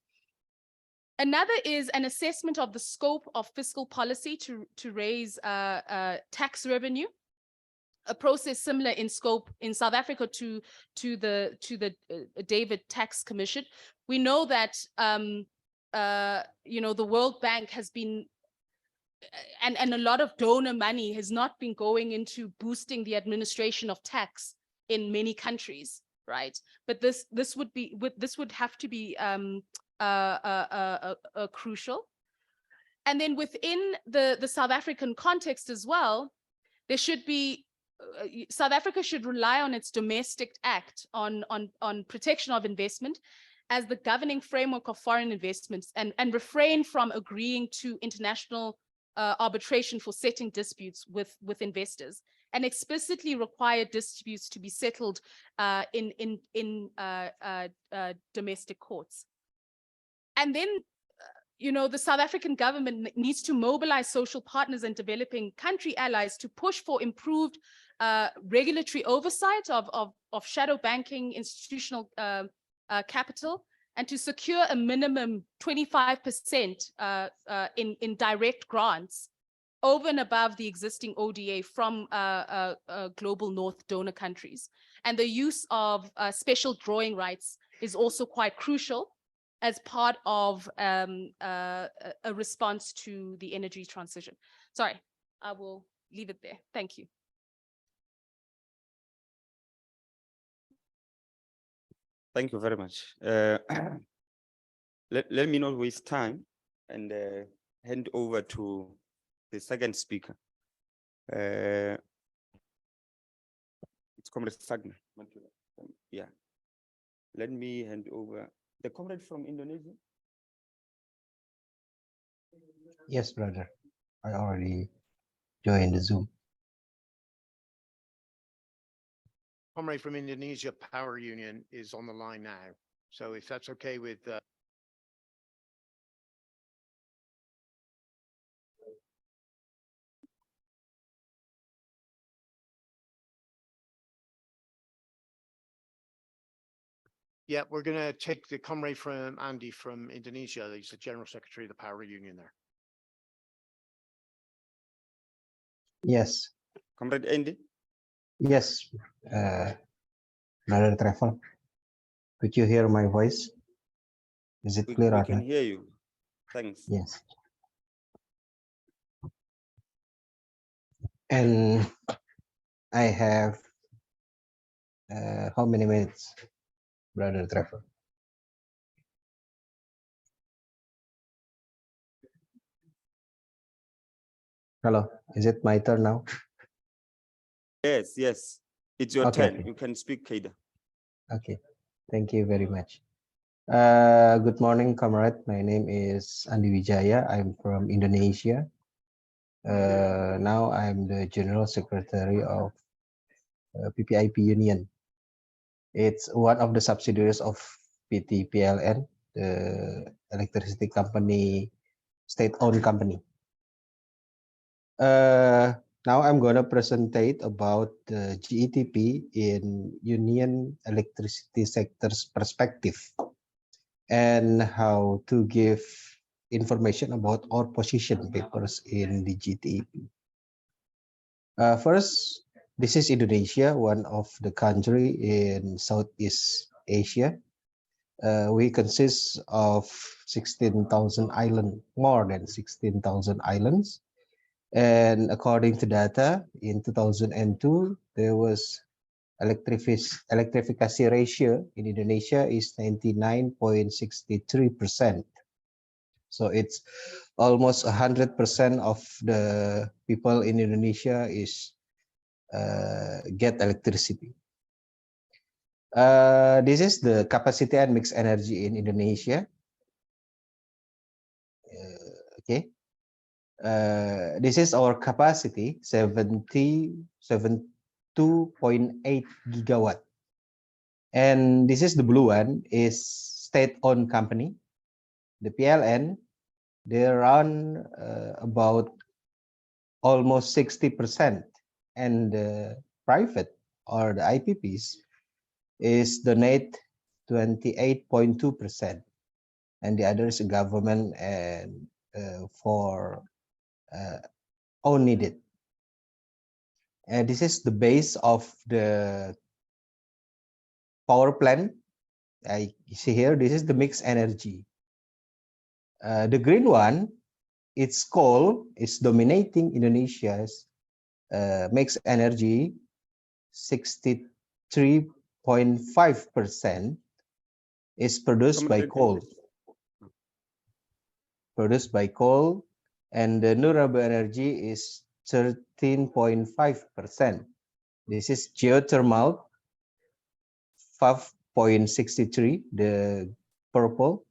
Another is an assessment of the scope of fiscal policy to raise tax revenue, a process similar in scope in South Africa to the David Tax Commission. We know that the World Bank has been and a lot of donor money has not been going into boosting the administration of tax in many countries, right? But this would have to be crucial. And then within the South African context as well, there should be South Africa should rely on its domestic act on protection of investment as the governing framework of foreign investments, and refrain from agreeing to international arbitration for setting disputes with investors, and explicitly require disputes to be settled in domestic courts. And then the South African government needs to mobilize social partners and developing country allies to push for improved regulatory oversight of shadow banking, institutional capital, and to secure a minimum 25% in direct grants over and above the existing ODA from global North donor countries. And the use of special drawing rights is also quite crucial as part of a response to the energy transition. Sorry, I will leave it there. Thank you. Thank you very much. Let me not waste time and hand over to the second speaker. It's Comrade Sagna. Yeah. Let me hand over the comrade from Indonesia. Yes, brother. I already joined the Zoom. Comrade from Indonesia Power Union is on the line now. So if that's okay with yeah, we're going to take the comrade from Andy from Indonesia. He's the General Secretary of the Power Union there. Yes. Comrade Andy? Yes. Brother Trevor, could you hear my voice? Is it clear? We can hear you. Thanks. Yes. And I have how many minutes, Brother Trevor? Hello, is it my turn now? Yes, yes. It's your Okay, turn. okay. You can speak, Kaida. Okay, thank you very much. Good morning, comrade. My name is Andi Wijaya. I'm from Indonesia. Now I'm the General Secretary of PPIP Union. It's one of the subsidiaries of PT PLN, the electricity company, state-owned company. Now I'm going to presentate about the JETP in Union electricity sector's perspective and how to give information about our position papers in the JETP. First, this is Indonesia, one of the country in Southeast Asia. We consist of 16,000 islands, more than 16,000 islands. And according to data in 2002, there was electrification ratio in Indonesia is 99.63%. So it's almost 100% of the people in Indonesia is get electricity. This is the capacity and mixed energy in Indonesia. Okay. This is our capacity, 72.8 gigawatt. And this is the blue one, is state-owned company. The PLN, they run about almost 60%. And the private or the IPPs is donate 28.2%. And the others government and for own needed. And this is the base of the power plant. I see here, this is the mixed energy. The green one, it's coal, is dominating Indonesia's mixed energy, 63.5% is produced by coal. Produced by coal, and the renewable energy is 13.5%. This is geothermal, 5.63, the purple,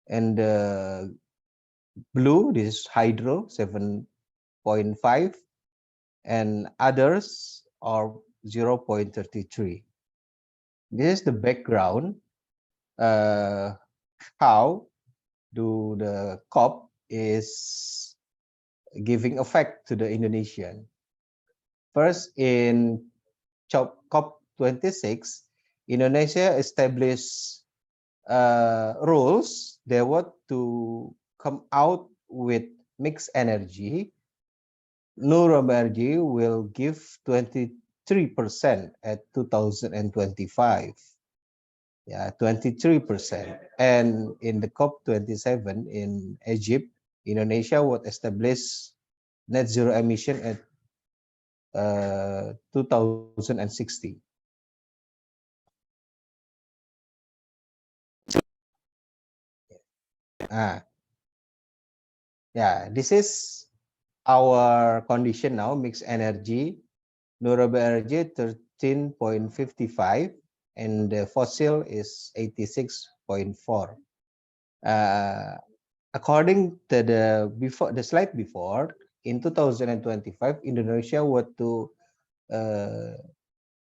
and the blue, this is hydro, 7.5, and others are 0.33. This is the background, how do the COP is giving effect to the Indonesian. First, in COP26, Indonesia established rules. They want to come out with mixed energy. Renewable energy will give 23% at 2025. Yeah, 23%. And in the COP27 in Egypt, Indonesia would establish net zero emission at 2060. Yeah, this is our condition now, mixed energy, renewable energy 13.55, and the fossil is 86.4. According to the slide before, in 2025, Indonesia would to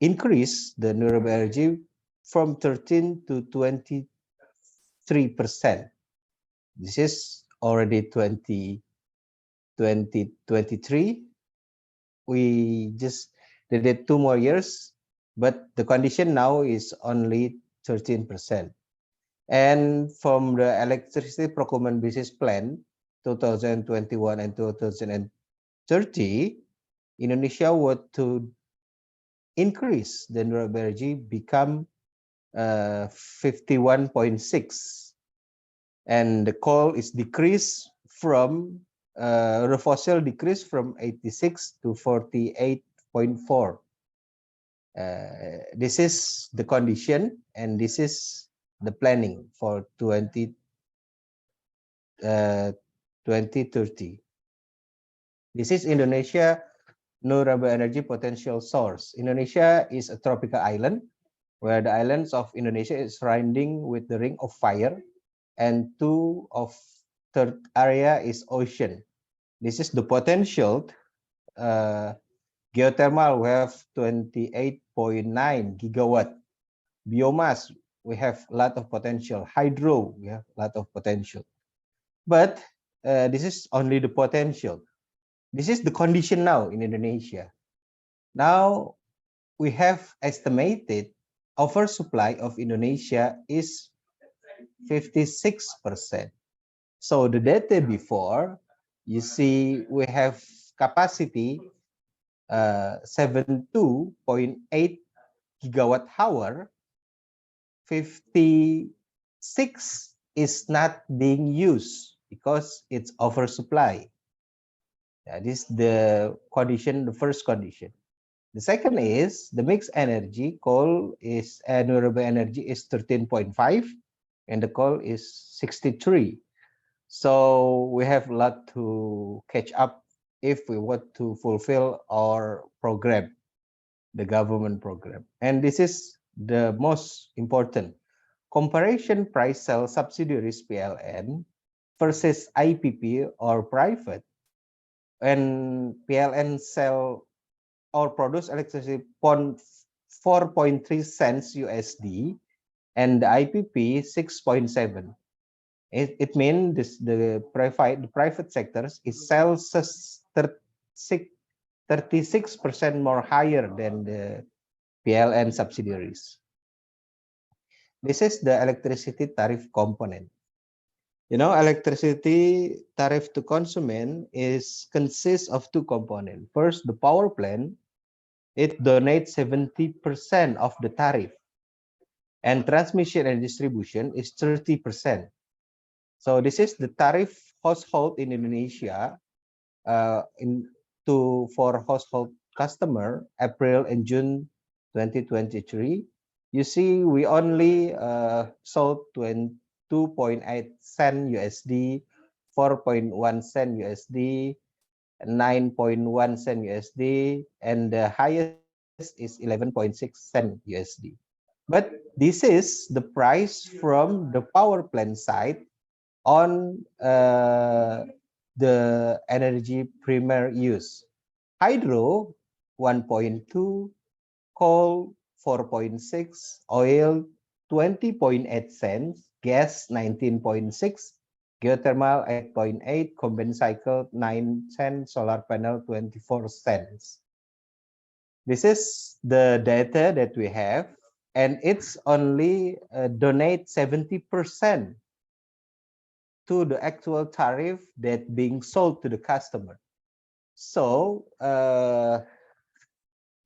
increase the renewable energy from 13 to 23%. This is already 2023. We just did it 2 more years, but the condition now is only 13%. And from the electricity procurement business plan 2021 and 2030, Indonesia would to increase the renewable energy, become 51.6, and the coal is decreased from the fossil decreased from 86 to 48.4. This is the condition, and this is the planning for 2030. This is Indonesia renewable energy potential source. Indonesia is a tropical island where the islands of Indonesia is surrounding with the ring of fire, and third area is ocean. This is the potential. Geothermal, we have 28.9 gigawatt. Biomass, we have a lot of potential. Hydro, we have a lot of potential. But this is only the potential. This is the condition now in Indonesia. Now we have estimated oversupply of Indonesia is 56%. So the data before, you see we have capacity 72.8 gigawatt hour. 56 is not being used because it's oversupply. This is the condition, the first condition. The second is the mixed energy. Coal is renewable energy is 13.5 and the coal is 63. So we have a lot to catch up if we want to fulfill our program, the government program. And this is the most important. Comparison price sale subsidiaries PLN versus IPP or private. When PLN sell or produce electricity 4.3 cents USD and the IPP 6.7. It means this the private sectors is sells 36% more higher than the PLN subsidiaries. This is the electricity tariff component. You know, electricity tariff to consumer consists of two components. First, the power plant, it donates 70% of the tariff, and transmission and distribution is 30%. So this is the tariff household in Indonesia for household customer April and June 2023. You see, we only sold 2.8 cent USD, 4.1 cent USD, 9.1 cent USD, and the highest is 11.6 cent USD. But this is the price from the power plant side on the energy primary use. Hydro 1.2, coal 4.6, oil 20.8 cents, gas 19.6, geothermal 8.8, combined cycle 9 cents, solar panel 24 cents. This is the data that we have, and it's only donate 70% to the actual tariff that being sold to the customer. So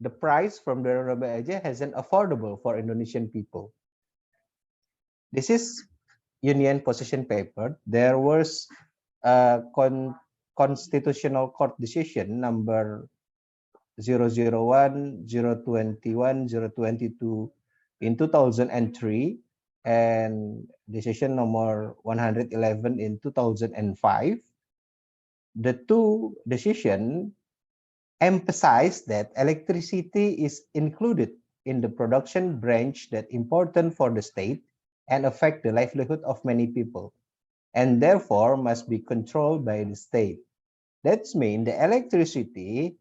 the price from the renewable energy hasn't affordable for Indonesian people. This is union position paper. There was a constitutional court decision number 001, 021, 022 in 2003 and decision number 111 in 2005. The two decisions emphasize that electricity is included in the production branch that important for the state and affect the livelihood of many people, and therefore must be controlled by the state. That means the electricity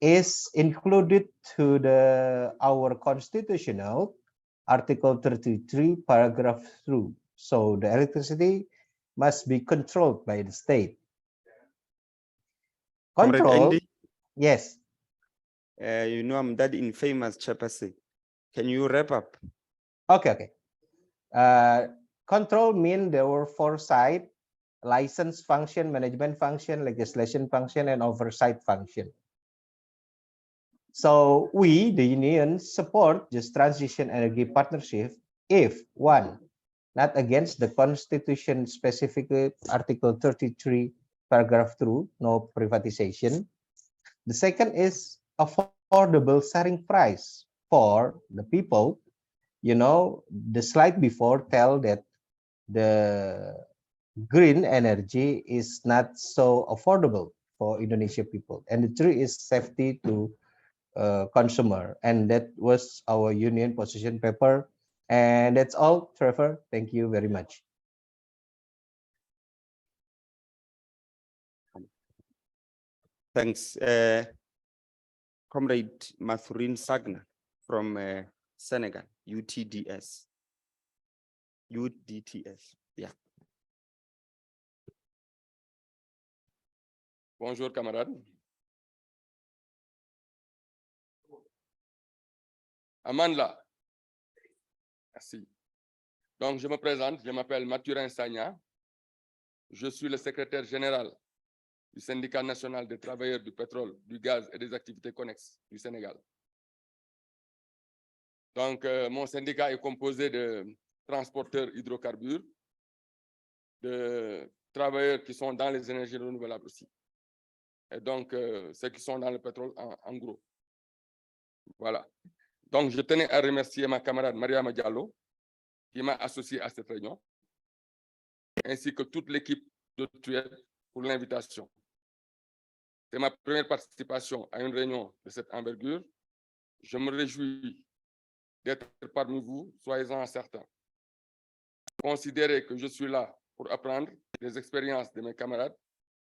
is included to our constitutional Article 33, paragraph 2. So the electricity must be controlled by the state. Control, yes. You know, I'm that infamous chairperson. Can you wrap up? Okay. Control means there were foresight, license function, management function, legislation function, and oversight function. So we, the union, support this transition energy partnership if one, not against the constitution specifically Article 33, paragraph 2, no privatization. The second is affordable selling price for the people. You know, the slide before tell that the green energy is not so affordable for Indonesia people, and the three is safety to consumer, and that was our union position paper. And that's all, Trevor. Thank you very much. Thanks. Comrade Mathurin Sagna from Senegal, UDTS. Yeah. Bonjour camarades. Amandla. Merci. Donc, je me présente, je m'appelle Mathurin Sagna. Je suis le secrétaire général du syndicat national des travailleurs du pétrole, du gaz et des activités connexes du Sénégal. Donc, mon syndicat est composé de transporteurs hydrocarbures, de travailleurs qui sont dans les énergies renouvelables aussi. Et donc, ceux qui sont dans le pétrole, en gros. Voilà. Donc, je tenais à remercier ma camarade Mariama Diallo, qui m'a associé à cette réunion, ainsi que toute l'équipe de TUED pour l'invitation. C'est ma première participation à une réunion de cette envergure. Je me réjouis d'être parmi vous, soyez-en certains. Considérez que je suis là pour apprendre des expériences de mes camarades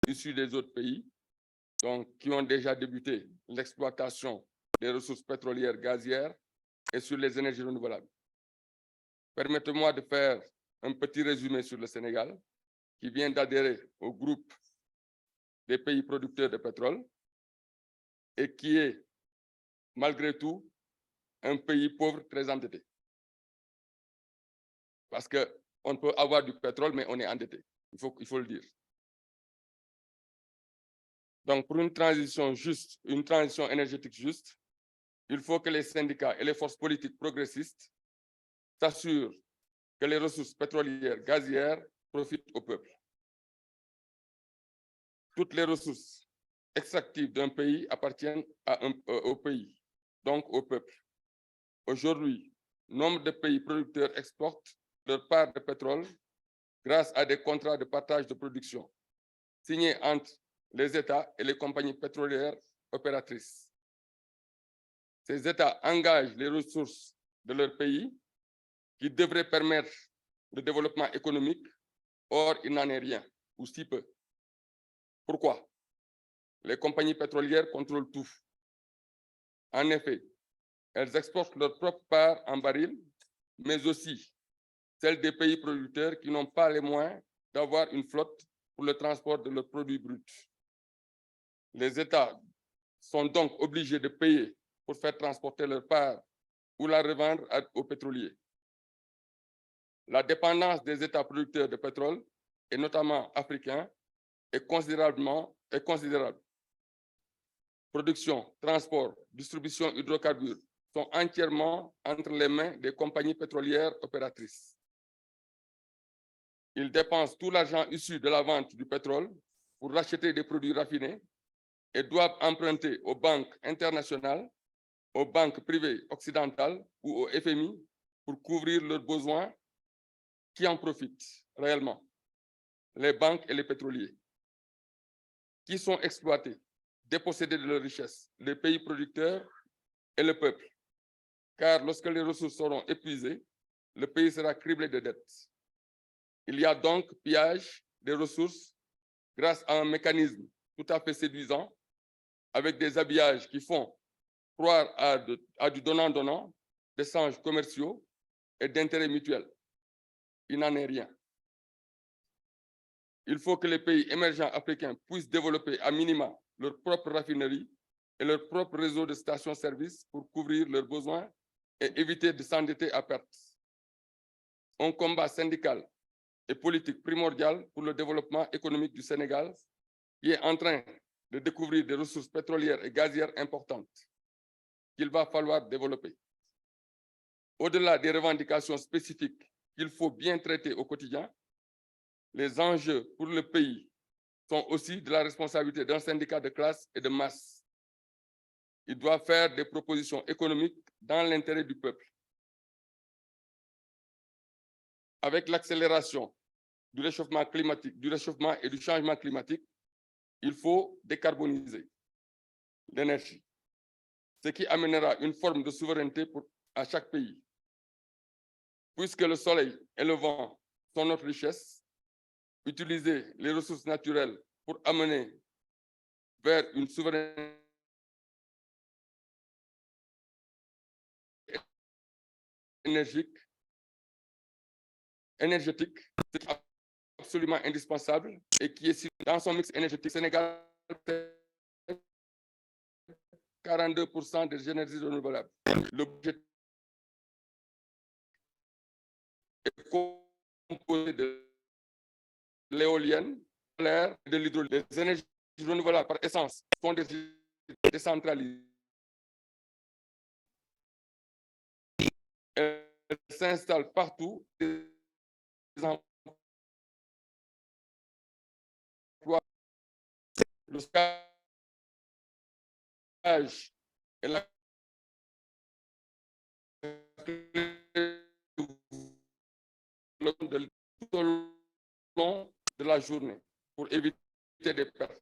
issus des autres pays, donc qui ont déjà débuté l'exploitation des ressources pétrolières, gazières et sur les énergies renouvelables. Permettez-moi de faire un petit résumé sur le Sénégal, qui vient d'adhérer au groupe des pays producteurs de pétrole et qui est, malgré tout, un pays pauvre très endetté. Parce qu'on peut avoir du pétrole, mais on est endetté. Il faut le dire. Donc, pour une transition juste, une transition énergétique juste, il faut que les syndicats et les forces politiques progressistes s'assurent que les ressources pétrolières, gazières profitent au peuple. Toutes les ressources extractives d'un pays appartiennent au pays, donc au peuple. Aujourd'hui, nombre de pays producteurs exportent leur part de pétrole grâce à des contrats de partage de production signés entre les États et les compagnies pétrolières opératrices. Ces États engagent les ressources de leur pays qui devraient permettre le développement économique. Or, il n'en est rien, ou si peu. Pourquoi? Les compagnies pétrolières contrôlent tout. En effet, elles exportent leur propre part en baril, mais aussi celle des pays producteurs qui n'ont pas les moyens d'avoir une flotte pour le transport de leurs produits bruts. Les États sont donc obligés de payer pour faire transporter leur part ou la revendre aux pétroliers. La dépendance des États producteurs de pétrole, et notamment africains, est considérable. Production, transport, distribution hydrocarbures sont entièrement entre les mains des compagnies pétrolières opératrices. Ils dépensent tout l'argent issu de la vente du pétrole pour racheter des produits raffinés et doivent emprunter aux banques internationales, aux banques privées occidentales ou au FMI pour couvrir leurs besoins. Qui en profitent réellement? Les banques et les pétroliers, qui sont exploités, dépossédés de leurs richesses, les pays producteurs et le peuple. Car lorsque les ressources seront épuisées, le pays sera criblé de dettes. Il y a donc pillage des ressources grâce à un mécanisme tout à fait séduisant, avec des habillages qui font croire à du donnant-donnant, d'échanges commerciaux et d'intérêts mutuels. Il n'en est rien. Il faut que les pays émergents africains puissent développer à minima leur propre raffinerie et leur propre réseau de stations-service pour couvrir leurs besoins et éviter de s'endetter à perte. Un combat syndical et politique primordial pour le développement économique du Sénégal, qui est en train de découvrir des ressources pétrolières et gazières importantes qu'il va falloir développer. Au-delà des revendications spécifiques qu'il faut bien traiter au quotidien, les enjeux pour le pays sont aussi de la responsabilité d'un syndicat de classe et de masse. Il doit faire des propositions économiques dans l'intérêt du peuple. Avec l'accélération du réchauffement climatique, du réchauffement et du changement climatique, il faut décarboniser l'énergie, ce qui amènera une forme de souveraineté à chaque pays. Puisque le soleil et le vent sont notre richesse, utiliser les ressources naturelles pour amener vers une souveraineté énergétique, c'est absolument indispensable et qui est dans son mix énergétique. Sénégal, 42% des énergies renouvelables. Le budget est composé de l'éolienne, de l'air et de l'hydraulique. Les énergies renouvelables par essence sont décentralisées. Elles s'installent partout. le stockage est la tout au long de la journée pour éviter des pertes.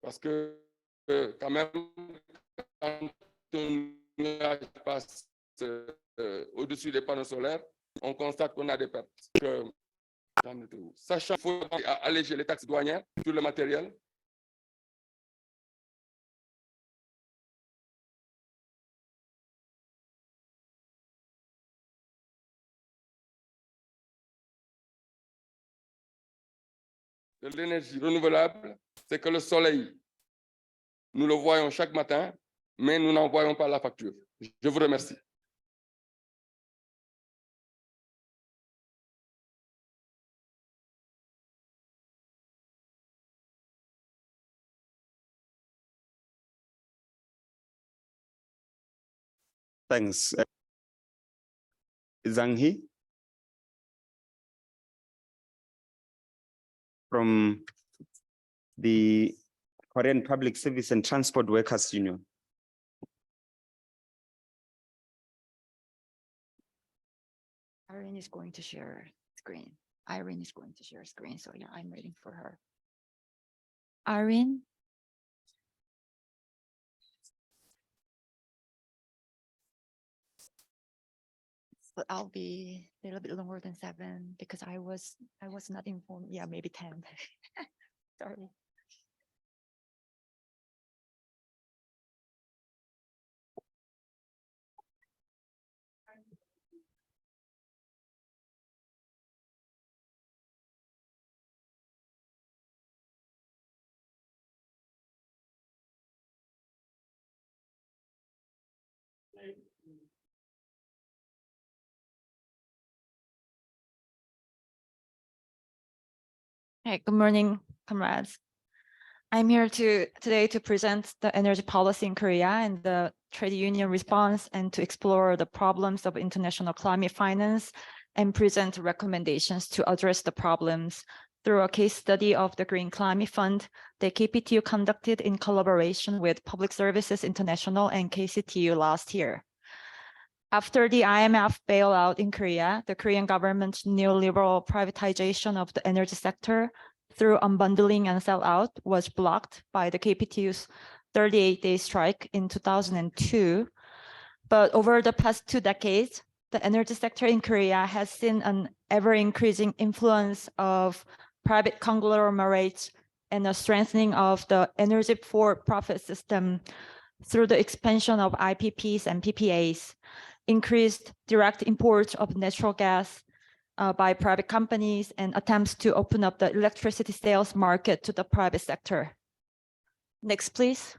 Parce que quand même, quand un nuage passe au-dessus des panneaux solaires, on constate qu'on a des pertes. Sachant qu'il faut alléger les taxes douanières sur le matériel. De l'énergie renouvelable, c'est que le soleil, nous le voyons chaque matin, mais nous n'en voyons pas la facture. Je vous remercie. Thanks. Zhang He from the Korean Public Service and Transport Workers Union. Irene is going to share screen. Irene is going to share screen. So yeah, I'm waiting for her. Irene. But I'll be a little bit longer than 7 because I was not informed. Yeah, maybe 10. Sorry. Hey, good morning, comrades. I'm here today to present the energy policy in Korea and the trade union response and to explore the problems of international climate finance and present recommendations to address the problems through a case study of the Green Climate Fund that KPTU conducted in collaboration with Public Services International and KCTU last year. After the IMF bailout in Korea, the Korean government's neoliberal privatization of the energy sector through unbundling and sellout was blocked by the KPTU's 38-day strike in 2002. But over the past 2 decades, the energy sector in Korea has seen an ever-increasing influence of private conglomerates and a strengthening of the energy for-profit system through the expansion of IPPs and PPAs, increased direct imports of natural gas by private companies, and attempts to open up the electricity sales market to the private sector. Next, please.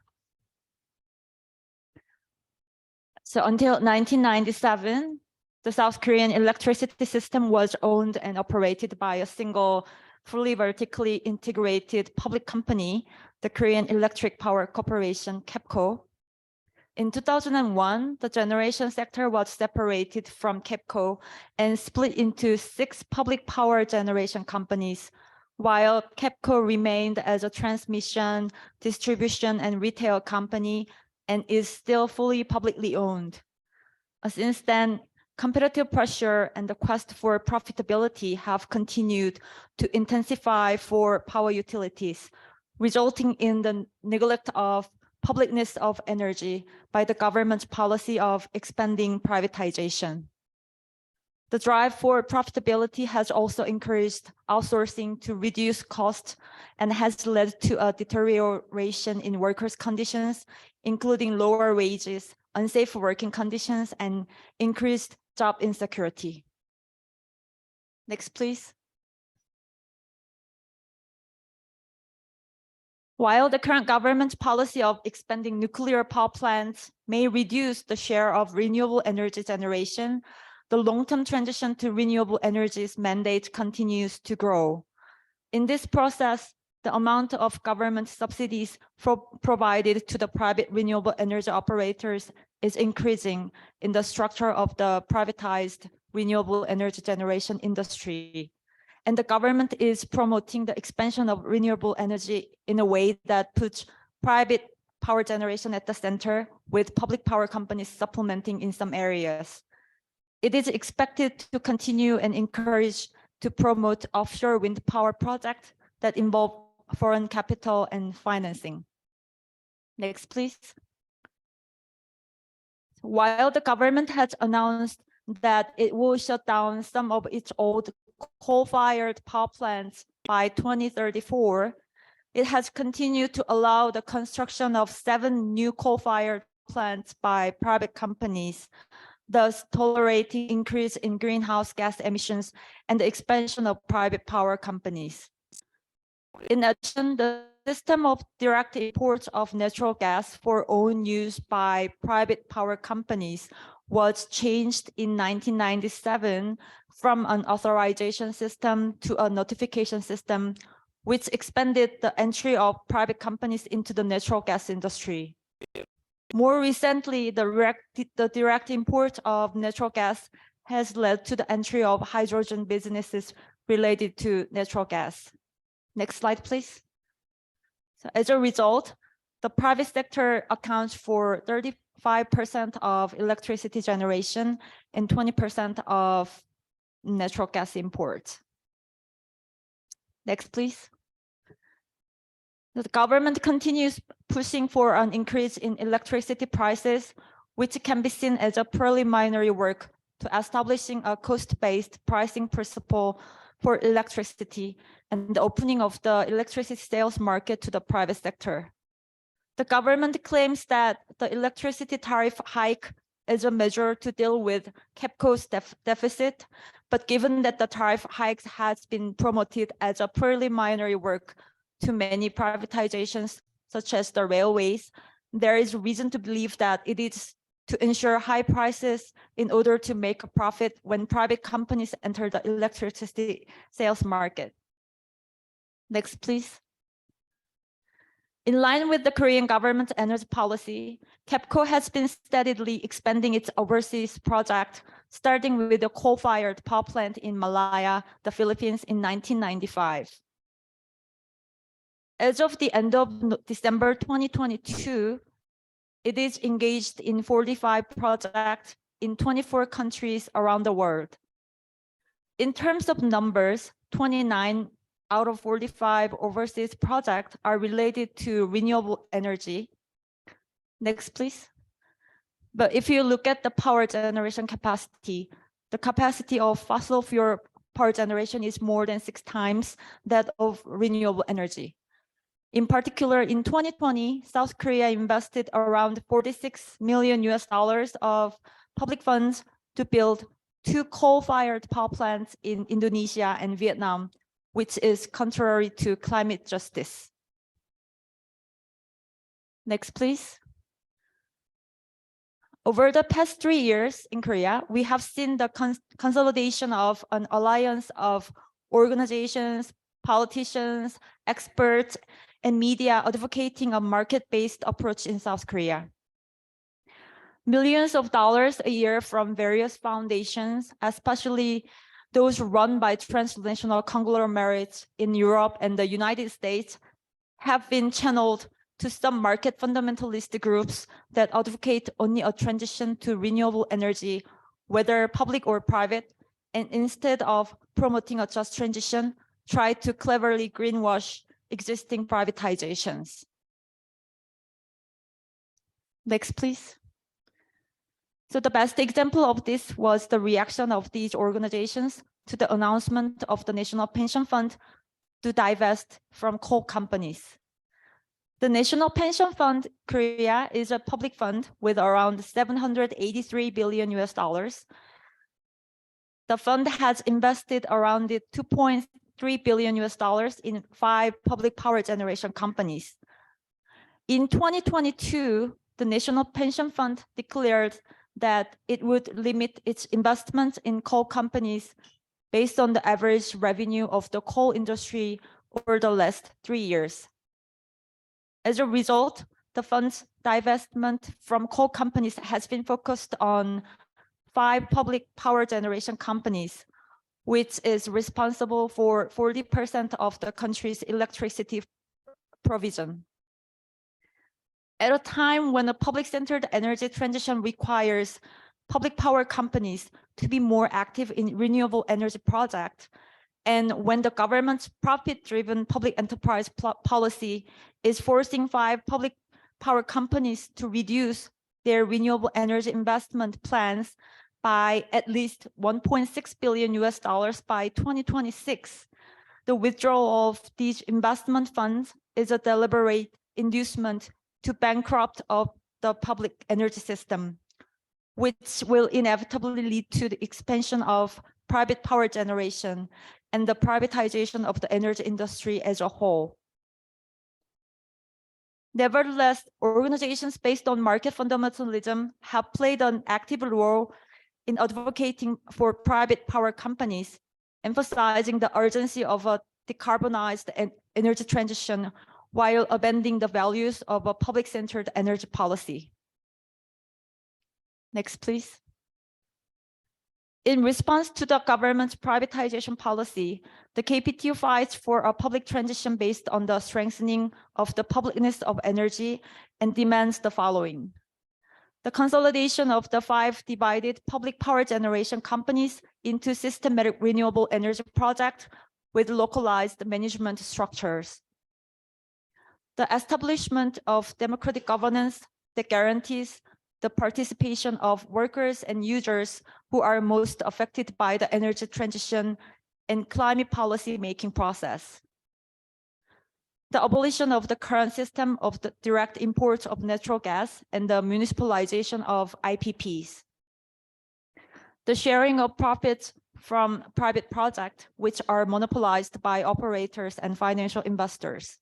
So until 1997, the South Korean electricity system was owned and operated by a single, fully vertically integrated public company, the Korean Electric Power Corporation, KEPCO. In 2001, the generation sector was separated from KEPCO and split into 6 public power generation companies, while KEPCO remained as a transmission, distribution, and retail company and is still fully publicly owned. Since then, competitive pressure and the quest for profitability have continued to intensify for power utilities, resulting in the neglect of publicness of energy by the government's policy of expanding privatization. The drive for profitability has also encouraged outsourcing to reduce costs and has led to a deterioration in workers' conditions, including lower wages, unsafe working conditions, and increased job insecurity. Next, please. While the current government's policy of expanding nuclear power plants may reduce the share of renewable energy generation, the long-term transition to renewable energies mandate continues to grow. In this process, the amount of government subsidies provided to the private renewable energy operators is increasing in the structure of the privatized renewable energy generation industry. And the government is promoting the expansion of renewable energy in a way that puts private power generation at the center, with public power companies supplementing in some areas. It is expected to continue and encourage to promote offshore wind power projects that involve foreign capital and financing. Next, please. While the government has announced that it will shut down some of its old coal-fired power plants by 2034, it has continued to allow the construction of 7 new coal-fired plants by private companies, thus tolerating increase in greenhouse gas emissions and the expansion of private power companies. In addition, the system of direct imports of natural gas for own use by private power companies was changed in 1997 from an authorization system to a notification system, which expanded the entry of private companies into the natural gas industry. More recently, the direct import of natural gas has led to the entry of hydrogen businesses related to natural gas. Next slide, please. So as a result, the private sector accounts for 35% of electricity generation and 20% of natural gas imports. Next, please. The government continues pushing for an increase in electricity prices, which can be seen as a preliminary work to establishing a cost-based pricing principle for electricity and the opening of the electricity sales market to the private sector. The government claims that the electricity tariff hike is a measure to deal with KEPCO's deficit, but given that the tariff hikes has been promoted as a preliminary work to many privatizations, such as the railways, there is reason to believe that it is to ensure high prices in order to make a profit when private companies enter the electricity sales market. Next, please. In line with the Korean government's energy policy, KEPCO has been steadily expanding its overseas project, starting with a coal-fired power plant in Malaya, the Philippines, in 1995. As of the end of December 2022, it is engaged in 45 projects in 24 countries around the world. In terms of numbers, 29 out of 45 overseas projects are related to renewable energy. Next, please. But if you look at the power generation capacity, the capacity of fossil fuel power generation is more than 6 times that of renewable energy. In particular, in 2020, South Korea invested around $46 million of public funds to build 2 coal-fired power plants in Indonesia and Vietnam, which is contrary to climate justice. Next, please. Over the past 3 years in Korea, we have seen the consolidation of an alliance of organizations, politicians, experts, and media advocating a market-based approach in South Korea. Millions of dollars a year from various foundations, especially those run by transnational conglomerates in Europe and the United States, have been channeled to some market fundamentalist groups that advocate only a transition to renewable energy, whether public or private, and instead of promoting a just transition, try to cleverly greenwash existing privatizations. Next, please. So the best example of this was the reaction of these organizations to the announcement of the National Pension Fund to divest from coal companies. The National Pension Fund Korea is a public fund with around $783 billion. The fund has invested around $2.3 billion in 5 public power generation companies. In 2022, the National Pension Fund declared that it would limit its investments in coal companies based on the average revenue of the coal industry over the last 3 years. As a result, the fund's divestment from coal companies has been focused on 5 public power generation companies, which is responsible for 40% of the country's electricity provision. At a time when a public-centered energy transition requires public power companies to be more active in renewable energy projects, and when the government's profit-driven public enterprise policy is forcing 5 public power companies to reduce their renewable energy investment plans by at least $1.6 billion by 2026, the withdrawal of these investment funds is a deliberate inducement to bankrupt of the public energy system, which will inevitably lead to the expansion of private power generation and the privatization of the energy industry as a whole. Nevertheless, organizations based on market fundamentalism have played an active role in advocating for private power companies, emphasizing the urgency of a decarbonized energy transition while abandoning the values of a public-centered energy policy. Next, please. In response to the government's privatization policy, the KPTU fights for a public transition based on the strengthening of the publicness of energy and demands the following: the consolidation of the 5 divided public power generation companies into systematic renewable energy projects with localized management structures, the establishment of democratic governance that guarantees the participation of workers and users who are most affected by the energy transition and climate policy making process, the abolition of the current system of the direct imports of natural gas and the municipalization of IPPs, the sharing of profits from private projects which are monopolized by operators and financial investors.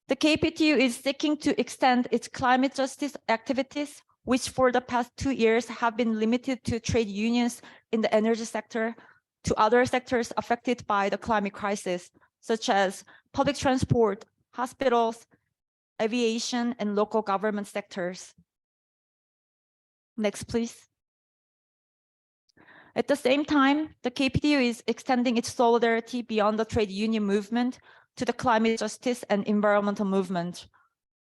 The KPTU is seeking to extend its climate justice activities, which for the past 2 years have been limited to trade unions in the energy sector, to other sectors affected by the climate crisis, such as public transport, hospitals, aviation, and local government sectors. Next, please. At the same time, the KPTU is extending its solidarity beyond the trade union movement to the climate justice and environmental movement,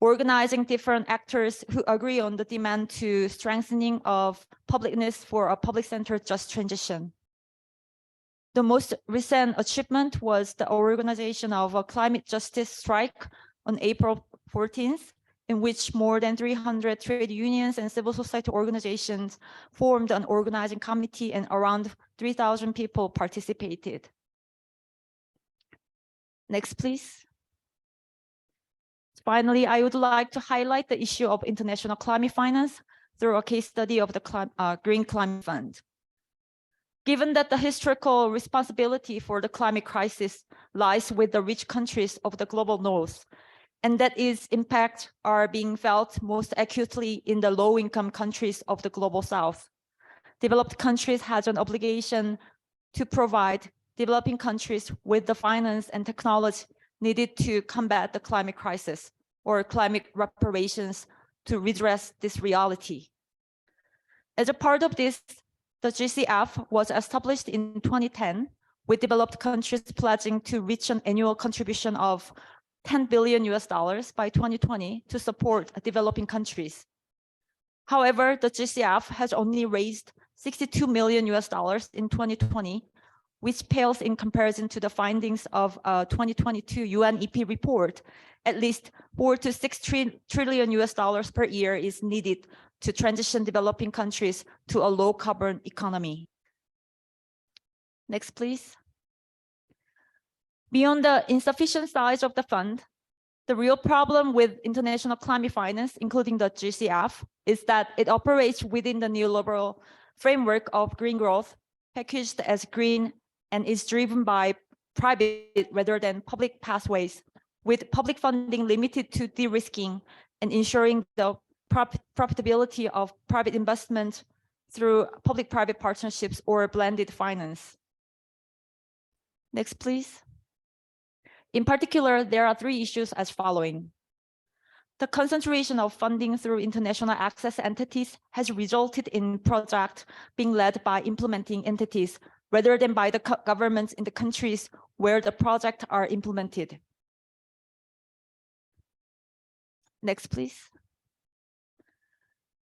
organizing different actors who agree on the demand to strengthening of publicness for a public-centered just transition. The most recent achievement was the organization of a climate justice strike on April 14th, in which more than 300 trade unions and civil society organizations formed an organizing committee and around 3,000 people participated. Next, please. Finally, I would like to highlight the issue of international climate finance through a case study of the Green Climate Fund. Given that the historical responsibility for the climate crisis lies with the rich countries of the global north, and that its impacts are being felt most acutely in the low-income countries of the global south, developed countries has an obligation to provide developing countries with the finance and technology needed to combat the climate crisis or climate reparations to redress this reality. As a part of this, the GCF was established in 2010, with developed countries pledging to reach an annual contribution of $10 billion by 2020 to support developing countries. However, the GCF has only raised $62 million in 2020, which pales in comparison to the findings of a 2022 UNEP report. At least $4 to $6 trillion per year is needed to transition developing countries to a low carbon economy. Next, please. Beyond the insufficient size of the fund, the real problem with international climate finance, including the GCF, is that it operates within the neoliberal framework of green growth, packaged as green, and is driven by private rather than public pathways, with public funding limited to de-risking and ensuring the profitability of private investment through public-private partnerships or blended finance. Next, please. In particular, there are 3 issues as following. The concentration of funding through international access entities has resulted in projects being led by implementing entities rather than by the governments in the countries where the projects are implemented. Next, please.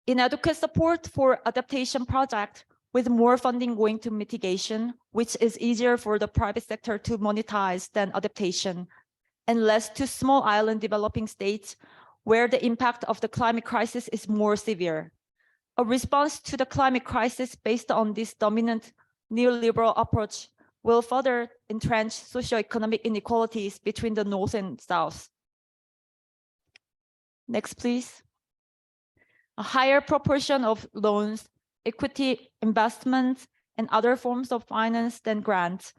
Inadequate support for adaptation project with more funding going to mitigation, which is easier for the private sector to monetize than adaptation, and less to small island developing states where the impact of the climate crisis is more severe. A response to the climate crisis based on this dominant neoliberal approach will further entrench socioeconomic inequalities between the North and South. Next, please. A higher proportion of loans, equity investments, and other forms of finance than grants,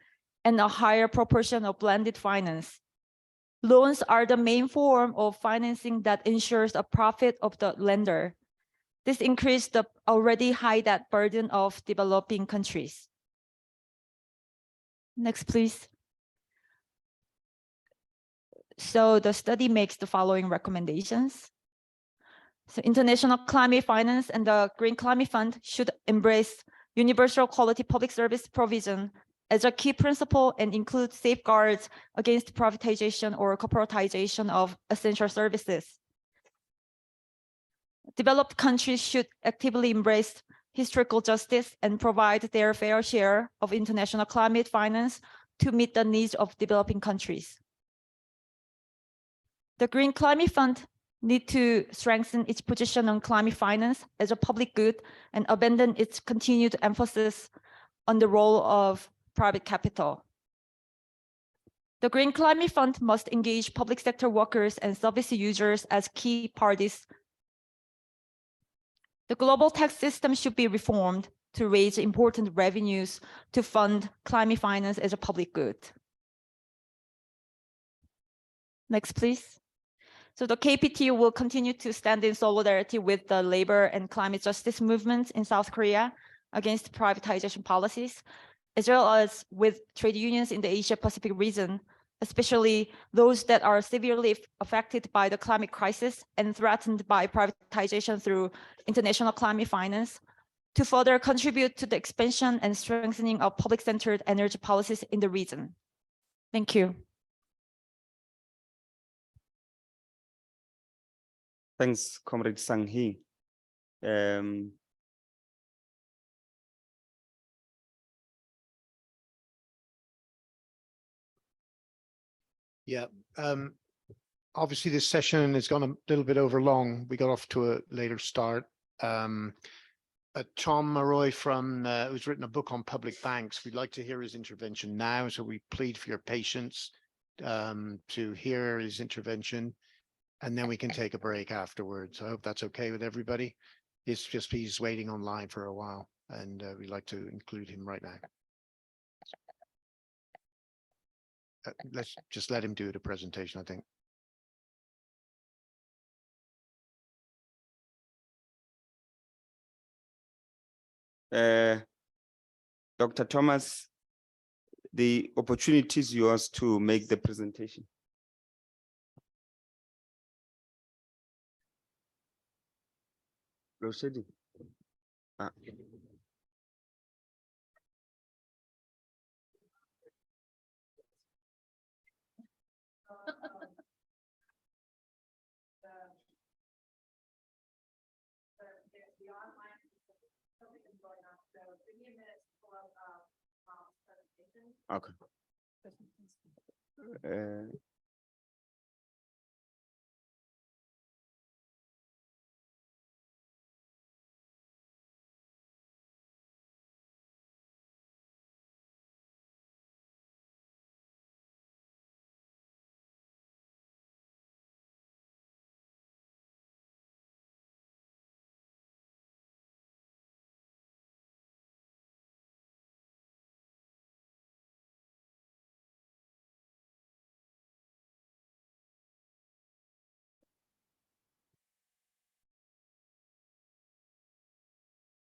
and a higher proportion of blended finance. Loans are the main form of financing that ensures a profit of the lender. This increased the already high debt burden of developing countries. Next, please. So the study makes the following recommendations. So international climate finance and the Green Climate Fund should embrace universal quality public service provision as a key principle and include safeguards against privatization or corporatization of essential services. Developed countries should actively embrace historical justice and provide their fair share of international climate finance to meet the needs of developing countries. The Green Climate Fund needs to strengthen its position on climate finance as a public good and abandon its continued emphasis on the role of private capital. The Green Climate Fund must engage public sector workers and service users as key parties. The global tax system should be reformed to raise important revenues to fund climate finance as a public good. Next, please. So the KPT will continue to stand in solidarity with the labor and climate justice movements in South Korea against privatization policies, as well as with trade unions in the Asia-Pacific region, especially those that are severely affected by the climate crisis and threatened by privatization through international climate finance, to further contribute to the expansion and strengthening of public-centered energy policies in the region. Thank you. Thanks, Comrade Sang-hee. Yeah, obviously this session has gone a little bit over long. We got off to a later start. Tom Maroy who's written a book on public banks. We'd like to hear his intervention now, so we plead for your patience to hear his intervention, and then we can take a break afterwards. I hope that's okay with everybody. It's just he's waiting online for a while, and we'd like to include him right now. Let's just let him do the presentation, I think. Dr. Thomas, the opportunity is yours to make the presentation. Roshedi. Okay.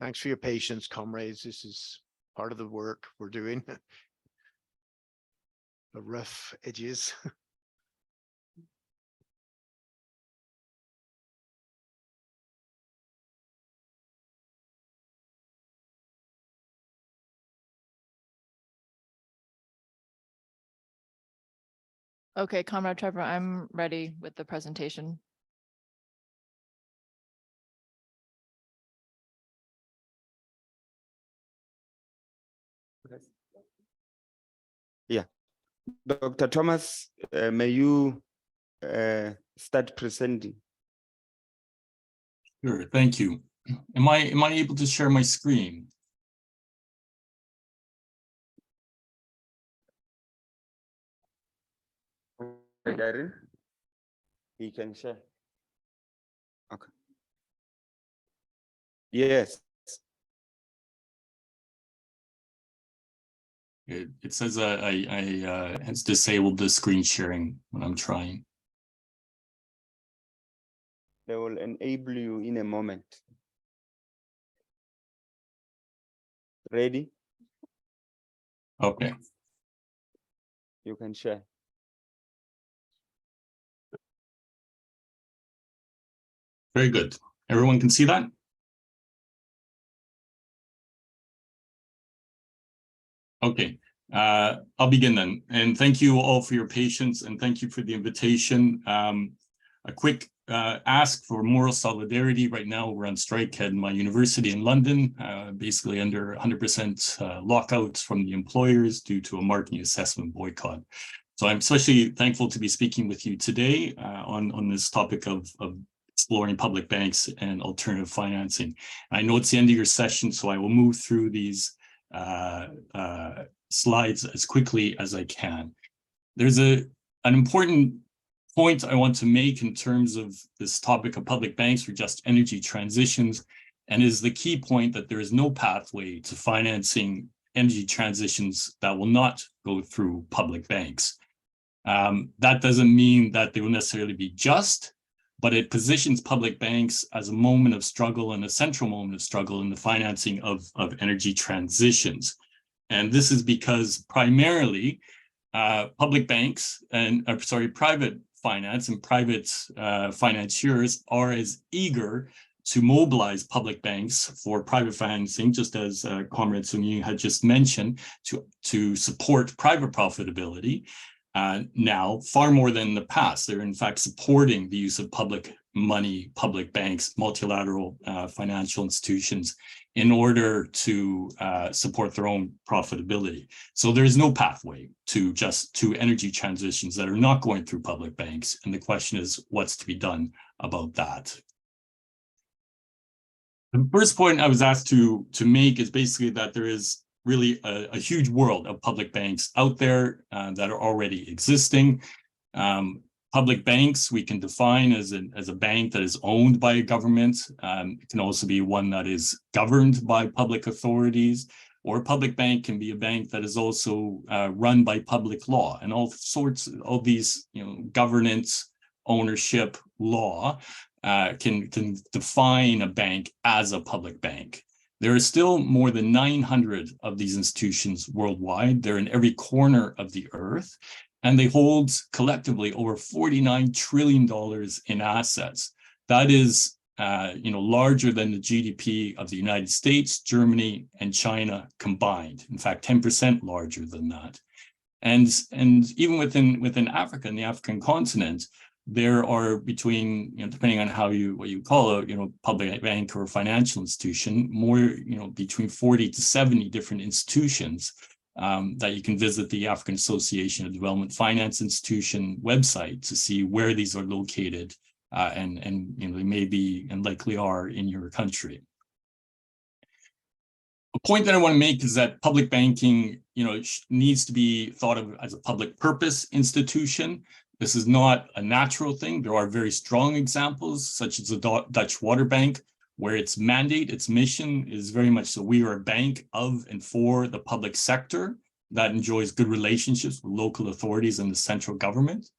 Thanks for your patience, comrades. This is part of the work we're doing. The rough edges. Okay, Comrade Trevor, I'm ready with the presentation. Yeah. Dr. Thomas, may you start presenting? Sure, thank you. Am I able to share my screen? Darren, he can share. Okay. Yes. It says I has disabled the screen sharing when I'm trying. They will enable you in a moment. Ready? Okay, You can share. very good. Everyone can see that? Okay, I'll begin then. And thank you all for your patience and thank you for the invitation. A quick ask for moral solidarity. Right now, we're on strike at my university in London, basically under 100% lockouts from the employers due to a marking assessment boycott. So I'm especially thankful to be speaking with you today on this topic of exploring public banks and alternative financing. I know it's the end of your session, so I will move through these slides as quickly as I can. There's an important point I want to make in terms of this topic of public banks for just energy transitions, and is the key point that there is no pathway to financing energy transitions that will not go through public banks. That doesn't mean that they will necessarily be just, but it positions public banks as a moment of struggle and a central moment of struggle in the financing of energy transitions. And this is because primarily public banks and private finance and private financiers are as eager to mobilize public banks for private financing, just as Comrade Sunyi had just mentioned, to support private profitability. Now, far more than in the past, they're in fact supporting the use of public money, public banks, multilateral financial institutions in order to support their own profitability. So there is no pathway to energy transitions that are not going through public banks. And the question is, what's to be done about that? The first point I was asked to make is basically that there is really a huge world of public banks out there that are already existing. Public banks we can define as a bank that is owned by a government. It can also be one that is governed by public authorities, or a public bank can be a bank that is also run by public law, and all these governance, ownership, law can define a bank as a public bank. There are still more than 900 of these institutions worldwide. They're in every corner of the earth, and they hold collectively over $49 trillion in assets. That is, larger than the GDP of the United States, Germany, and China combined. In fact, 10% larger than that. And even within Africa and the African continent, there are between, depending on what you call a, public bank or financial institution, more, between 40 to 70 different institutions that you can visit the African Association of Development Finance Institution website to see where these are located, and they may be and likely are in your country. A point that I want to make is that public banking, needs to be thought of as a public purpose institution. This is not a natural thing. There are very strong examples, such as the Dutch Water Bank, where its mandate, its mission is very much so we are a bank of and for the public sector that enjoys good relationships with local authorities and the central government.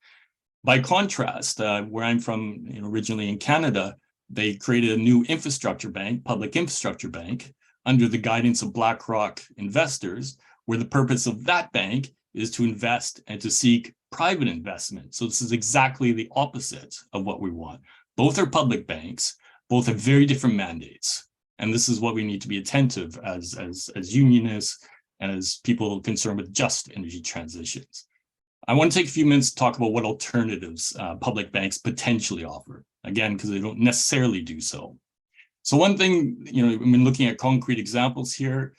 By contrast, where I'm from, originally in Canada, they created a new infrastructure bank, public infrastructure bank, under the guidance of BlackRock investors, where the purpose of that bank is to invest and to seek private investment. So this is exactly the opposite of what we want. Both are public banks, both have very different mandates. And this is what we need to be attentive as unionists and as people concerned with just energy transitions. I want to take a few minutes to talk about what alternatives public banks potentially offer, again, because they don't necessarily do so. So one thing, I mean, looking at concrete examples here,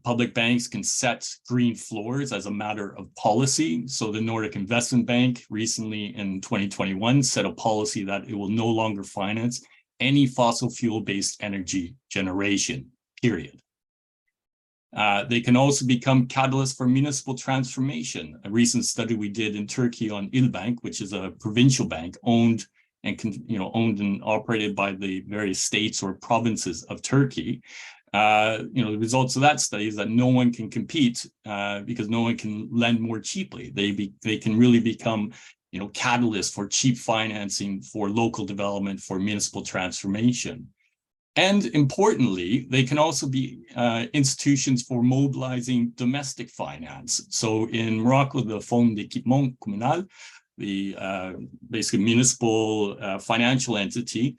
public banks can set green floors as a matter of policy. So the Nordic Investment Bank recently in 2021 set a policy that it will no longer finance any fossil fuel-based energy generation, period. They can also become catalysts for municipal transformation. A recent study we did in Turkey on İlbank, which is a provincial bank owned and operated by the various states or provinces of Turkey. The results of that study is that no one can compete because no one can lend more cheaply. They can really become, catalysts for cheap financing for local development, for municipal transformation. And importantly, they can also be institutions for mobilizing domestic finance. So in Morocco, the Fonds d'équipement communal, the basically municipal financial entity,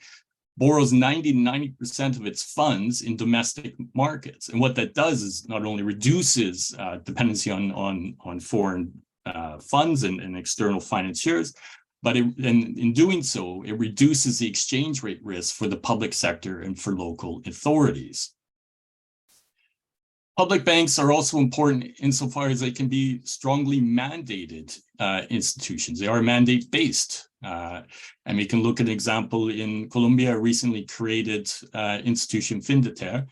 borrows 90% of its funds in domestic markets. And what that does is not only reduces dependency on foreign funds and external financiers, but in doing so, it reduces the exchange rate risk for the public sector and for local authorities. Public banks are also important insofar as they can be strongly mandated institutions. They are mandate-based. And we can look at an example in Colombia, recently created institution Findeter,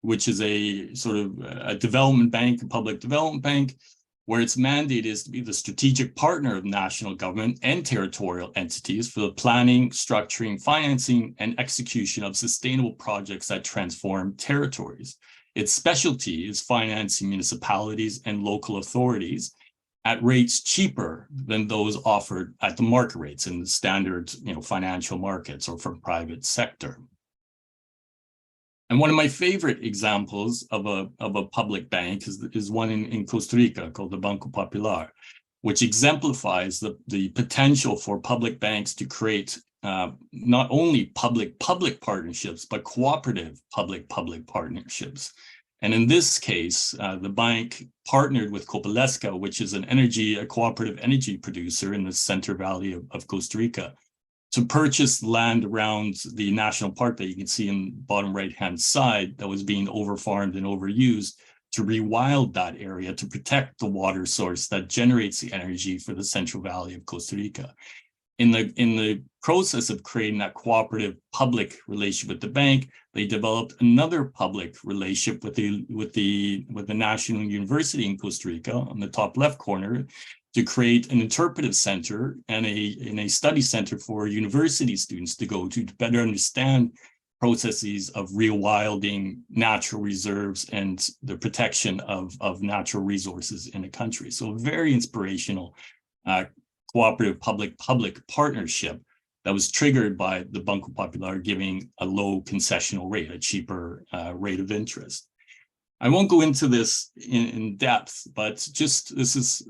which is a sort of a development bank, a public development bank, where its mandate is to be the strategic partner of national government and territorial entities for the planning, structuring, financing, and execution of sustainable projects that transform territories. Its specialty is financing municipalities and local authorities at rates cheaper than those offered at the market rates in the standard financial markets or from private sector. And one of my favorite examples of a public bank is one in Costa Rica called the Banco Popular, which exemplifies the potential for public banks to create not only public-public partnerships, but cooperative public-public partnerships. And in this case, the bank partnered with Copelesca, which is a cooperative energy producer in the Central Valley of Costa Rica, to purchase land around the national park that you can see in the bottom right-hand side that was being overfarmed and overused, to rewild that area to protect the water source that generates the energy for the Central Valley of Costa Rica. In the process of creating that cooperative public relationship with the bank, they developed another public relationship with the National University in Costa Rica on the top left corner, to create an interpretive center and a study center for university students to go to better understand processes of rewilding natural reserves and the protection of natural resources in a country. So a very inspirational cooperative public-public partnership that was triggered by the Banco Popular giving a low concessional rate, a cheaper rate of interest. I won't go into this in depth, but just this is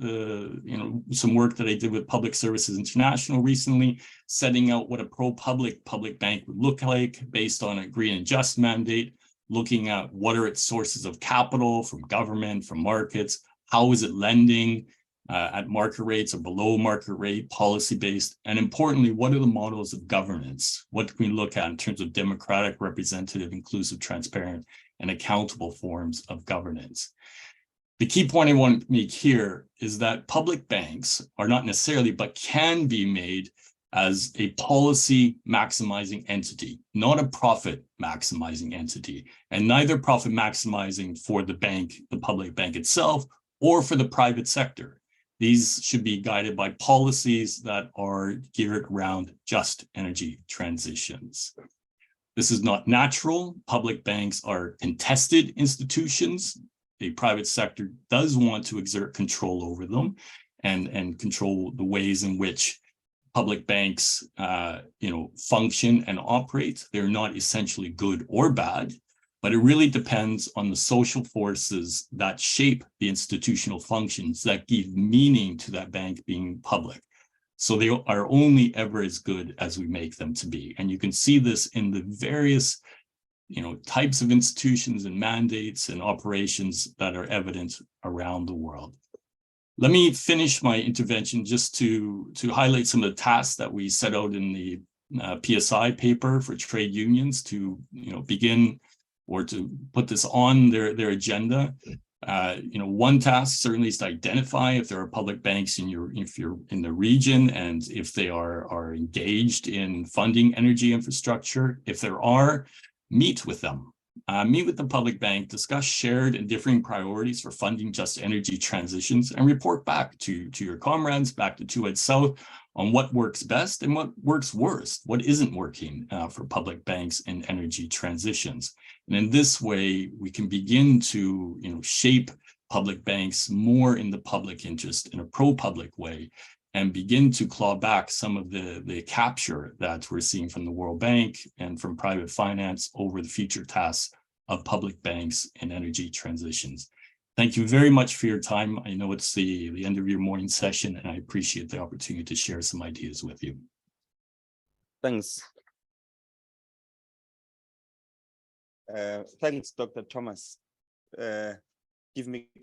some work that I did with Public Services International recently, setting out what a pro-public public bank would look like based on a green and just mandate, looking at what are its sources of capital from government, from markets, how is it lending at market rates or below market rate, policy-based, and importantly, what are the models of governance? What can we look at in terms of democratic, representative, inclusive, transparent, and accountable forms of governance? The key point I want to make here is that public banks are not necessarily, but can be made as a policy maximizing entity, not a profit maximizing entity, and neither profit maximizing for the bank, the public bank itself, or for the private sector. These should be guided by policies that are geared around just energy transitions. This is not natural. Public banks are contested institutions. The private sector does want to exert control over them and control the ways in which public banks function and operate. They're not essentially good or bad, but it really depends on the social forces that shape the institutional functions that give meaning to that bank being public. So they are only ever as good as we make them to be. And you can see this in the various types of institutions and mandates and operations that are evident around the world. Let me finish my intervention just to highlight some of the tasks that we set out in the PSI paper for trade unions to begin or to put this on their agenda. One task certainly is to identify if there are public banks if you're in the region and if they are engaged in funding energy infrastructure. If there are, meet with them. Meet with the public bank, discuss shared and differing priorities for funding just energy transitions, and report back to your comrades, back to TUED South, on what works best and what works worst, what isn't working for public banks in energy transitions. And in this way, we can begin to shape public banks more in the public interest in a pro-public way, and begin to claw back some of the capture that we're seeing from the World Bank and from private finance over the future tasks of public banks in energy transitions. Thank you very much for your time. I know it's the end of your morning session, and I appreciate the opportunity to share some ideas with you. Thanks. Thanks, Dr. Thomas. Give me